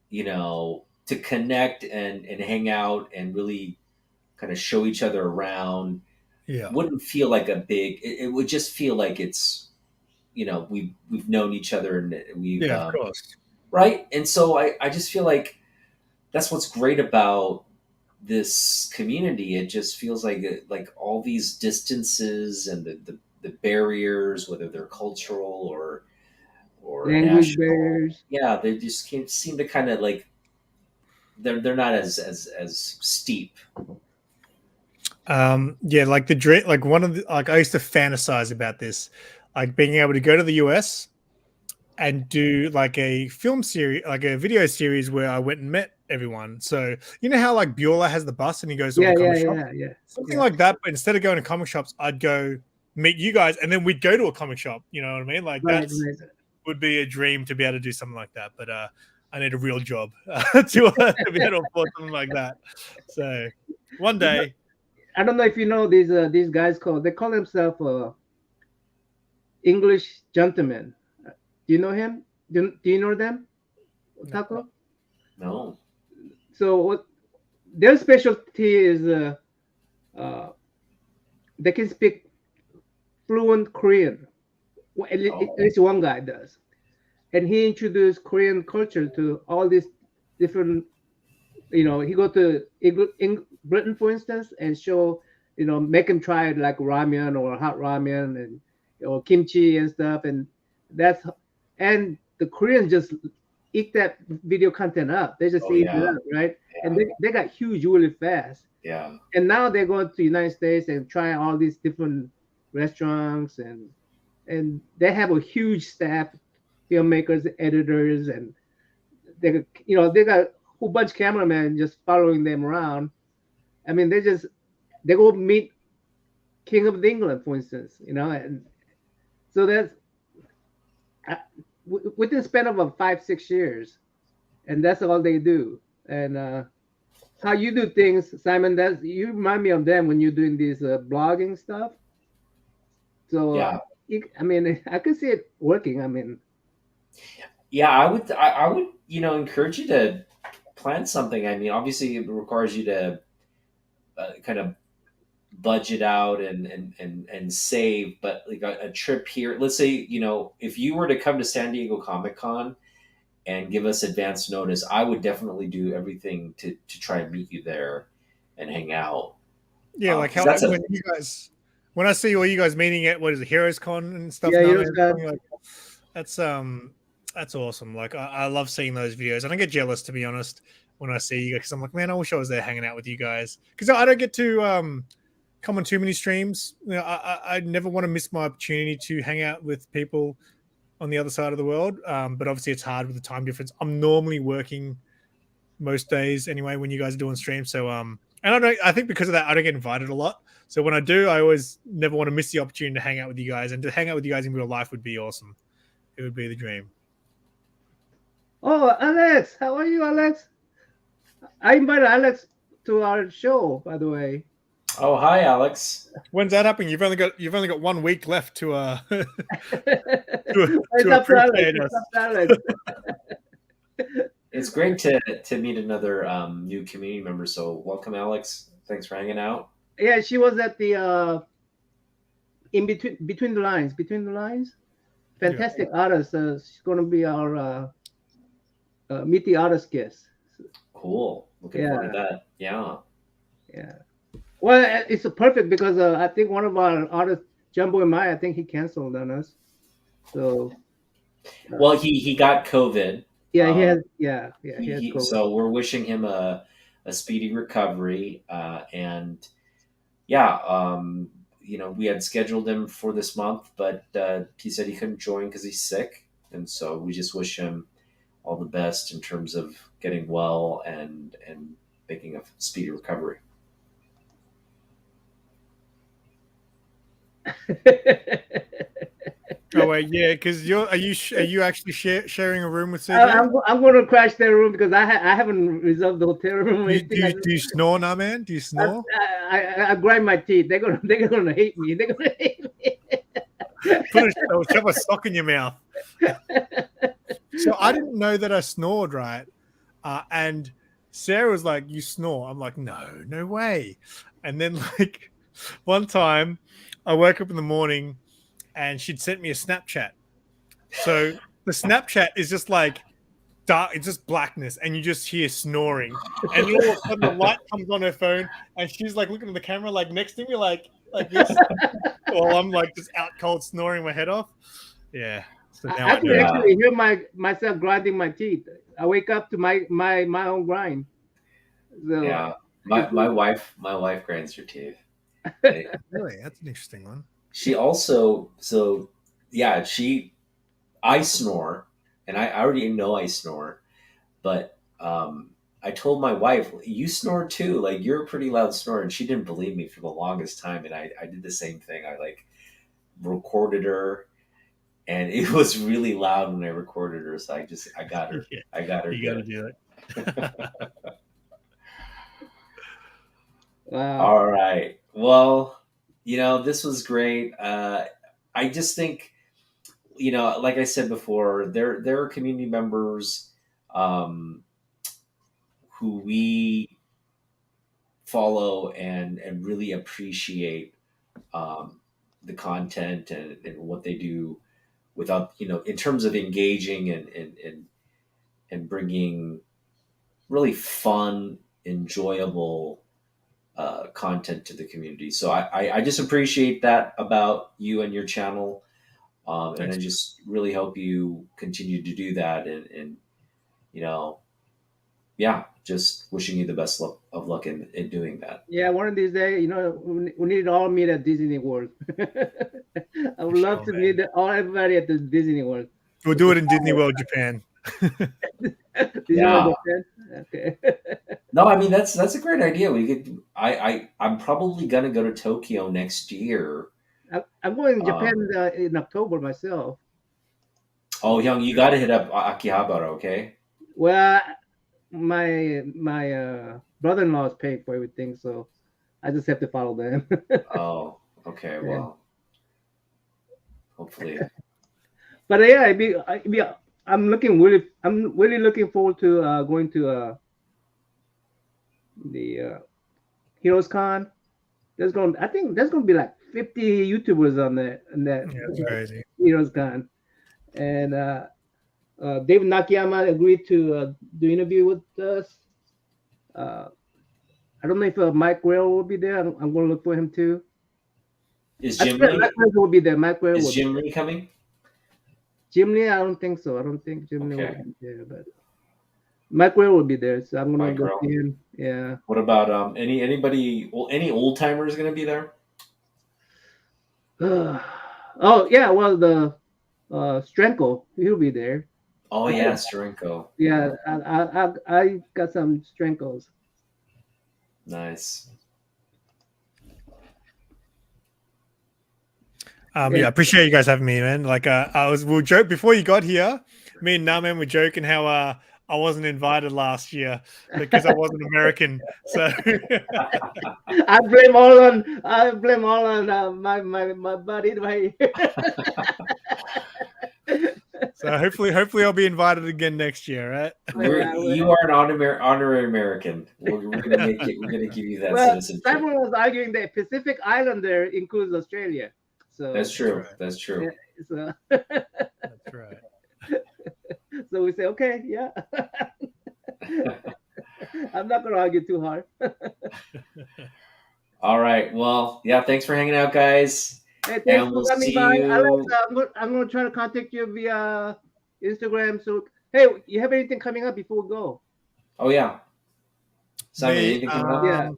to connect and hang out and really kind of show each other around. Yeah. Wouldn't feel like a big, it would just feel like it's, we've known each other and we've, of course. Right. And so I just feel like that's what's great about this community. It just feels like all these distances and the barriers, whether they're cultural or language national, barriers. Yeah, they just can't seem to kind of like they're not as steep. Yeah, like the dream, like one of the, like I used to fantasize about this, like being able to go to the US and do like a film series, like a video series where I went and met everyone. So you know how like Bueller has the bus and he goes to all the comic shops? Something like that, but instead of going to comic shops, I'd go meet you guys and then we'd go to a comic shop. You know what I mean? Like that would be a dream to be able to do something like that. But I need a real job to be able to afford something like that. So one day. I don't know if you know these guys they call themselves English gentlemen. Do you know him? Do you know them? Taco? No. So what their specialty is they can speak fluent Korean. Well, at least one guy does. And he introduced Korean culture to all these different, he go to Britain, for instance, and show, make him try like ramen or hot ramen or kimchi and stuff. And and the Koreans just eat that video content up. They just eat it up, right? Yeah. And they got huge really fast. Yeah. And now they're going to the United States and try all these different restaurants and they have a huge staff filmmakers, editors, and they they got a whole bunch of cameramen just following them around. I mean, they go meet King of England, for instance, and so that's within the span of 5-6 years, and that's all they do. And how you do things, Simon, that's you remind me of them when you're doing these blogging stuff. So Yeah. I mean, I could see it working. I mean, Yeah, I would encourage you to plan something. I mean, obviously it requires you to kind of budget out and save, but like a trip here, let's say, if you were to come to San Diego Comic Con and give us advance notice, I would definitely do everything to try and meet you there and hang out. Yeah, like 'Cause how that's a when I see all you guys meeting at what is it, Heroes Con and stuff. Yeah, now, Heroes man, Con. like, that's awesome. Like I love seeing those videos, and I get jealous, to be honest, when I see you, because I'm like, man, I wish I was there hanging out with you guys, because I don't get to come on too many streams. I never want to miss my opportunity to hang out with people on the other side of the world. But obviously it's hard with the time difference. I'm normally working most days anyway when you guys are doing streams. So and I think because of that I don't get invited a lot. So when I do, I always never want to miss the opportunity to hang out with you guys, and to hang out with you guys in real life would be awesome. It would be the dream. Oh, Alex, how are you, Alex? I invited Alex to our show, by the way. Oh, hi, Alex. When's that happening? You've only got 1 week left to It's up to Alex. appreciate It's us. up to Alex. It's great to meet another new community member. So welcome, Alex. Thanks for hanging out. Yeah, she was at the in between the lines. Fantastic artist. She's going to be our meet the artist guest. Cool. Looking forward to that. Yeah. Yeah. Well, it's perfect because I think one of our artists, Jumbo and I think he canceled on us. So. Well, he got COVID. Yeah, he has. Yeah, he has COVID. So we're wishing him a speedy recovery. And yeah, we had scheduled him for this month, but he said he couldn't join because he's sick, and so we just wish him all the best in terms of getting well and making a speedy recovery. Oh wait, yeah, because are you actually sharing a room with CJ? I'm going to crash their room because I haven't reserved the hotel room. Do you snore now, man? Do you snore? I grind my teeth. They're gonna hate me. They're gonna hate me. Shove a sock in your mouth. So I didn't know that I snored, right? And Sarah was like, "You snore?" I'm like, "No way." And then like one time, I woke up in the morning, and she'd sent me a Snapchat. So the Snapchat is just like dark, it's just blackness, and you just hear snoring. And all of a sudden the light comes on her phone, and she's like looking at the camera like next to me, like this. While I'm like just out cold snoring my head off. Yeah. So now I can actually hear myself grinding my teeth. I wake up to my own grind. So, yeah. My wife grinds her teeth. Really? That's an interesting one. She also, I snore, and I already know I snore, but I told my wife, you snore too, like you're a pretty loud snorer, and she didn't believe me for the longest time, and I did the same thing. I like recorded her, and it was really loud when I recorded her, so I got her. Yeah. I got her. You gotta do it. wow. All right. Well, this was great. I just think, like I said before, there are community members who we follow and really appreciate the content and what they do without, in terms of engaging and bringing really fun, enjoyable content to the community. So I just appreciate that about you and your channel. And I just really hope you continue to do that. And just wishing you the best of luck in doing that. Yeah, one of these days, we need to all meet at Disney World. I would love to meet everybody at the Disney World. We'll do it in Disney World, Japan. Yeah. Okay. No, I mean that's a great idea. We could. I'm probably gonna go to Tokyo next year. I'm going to Japan in October myself. Oh, Hyung, you got to hit up Akihabara, okay? Well, my brother-in-law is paying for everything, so I just have to follow them. Oh, okay. Yeah. Well, hopefully. But yeah, I'm really looking forward to going to the Heroes Con. I think there's going to be like 50 YouTubers on that Yeah, it's crazy. Heroes Con, and David Nakayama agreed to do interview with us. I don't know if Mike Whale will be there. I'm going to look for him too. Is I Jim think Lee? Mike Whale will be there. Mike Whale Is will Jim Lee coming? Jim Lee, I don't think so. I don't think Jim Lee Okay. will be there, but Mike Whale will be there, so I'm gonna Mike go Whale. see him. Yeah. What about anybody? Well, any old timers going to be there? Oh yeah, well the Strenko, he'll be there. Oh yeah, Sterenko. Yeah, I got some Strenkos. Nice. Yeah, appreciate you guys having me, man. Like, we'll joke before you got here. Me and Naman were joking how I wasn't invited last year because I wasn't American. So I blame all on my buddy. so hopefully I'll be invited again next year, right? You are an honorary American. We're gonna make it. We're gonna give you that Well, citizenship. Simon was arguing that Pacific Islander includes Australia. So That's true. right. That's true. So, That's right. so we say, okay, yeah. I'm not gonna argue too hard. All right. Well, yeah. Thanks for hanging out, guys. Hey, thanks And for we'll coming see by. you. Alex, I'm gonna try to contact you via Instagram. So, hey, you have anything coming up before we go? Oh yeah. Simon, Me, anything coming up? Yeah.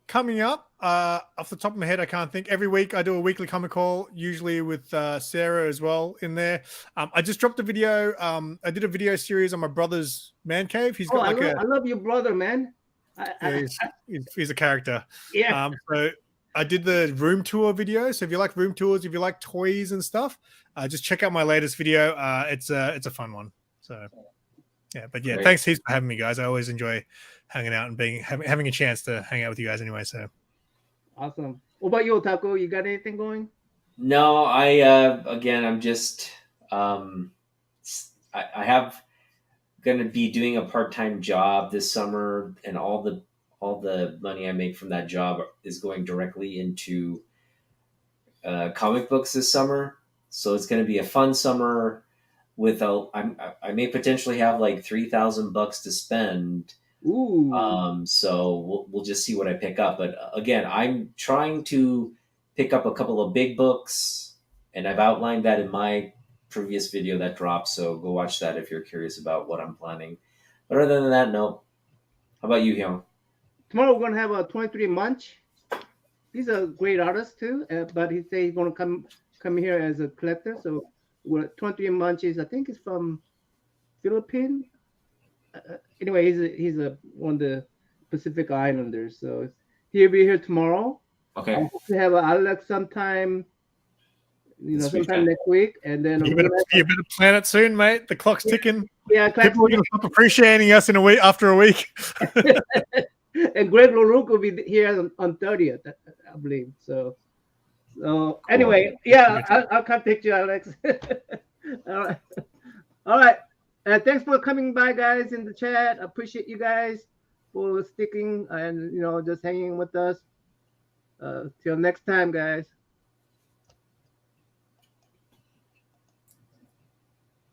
Coming up, off the top of my head, I can't think. Every week I do a weekly comic call, usually with Sarah as well in there. I just dropped a video. I did a video series on my brother's man cave. He's got I love your brother, man. He's a character. Yeah. So I did the room tour video. So if you like room tours, if you like toys and stuff, just check out my latest video. It's a fun one. So yeah, but yeah, Great. thanks heaps for having me, guys. I always enjoy hanging out and having a chance to hang out with you guys anyway. So Awesome. What about you, Otaku? You got anything going? No, again, I'm just I have going to be doing a part-time job this summer, and all the money I make from that job is going directly into comic books this summer. So it's going to be a fun summer. I may potentially have like $3,000 to spend. Ooh. So we'll just see what I pick up. But again, I'm trying to pick up a couple of big books, and I've outlined that in my previous video that dropped. So go watch that if you're curious about what I'm planning. But other than that, no. How about you, Hyung? Tomorrow we're gonna have a 23 Munch. He's a great artist too, but he said he's gonna come here as a collector. So we're 23 Munches. I think he's from Philippines. Anyway, he's one of the Pacific Islanders. So he'll be here tomorrow. I Okay. hope to have Alex sometime. This Sometime weekend. next week, and then you better plan it soon, mate. The clock's ticking. yeah, People are going to stop appreciating us in a week after a week. and Greg LaRoque will be here on 30th, I believe. So anyway, yeah, I'll contact you, Alex. All right. Thanks for coming by, guys, in the chat. I appreciate you guys for sticking and just hanging with us. Till next time, guys.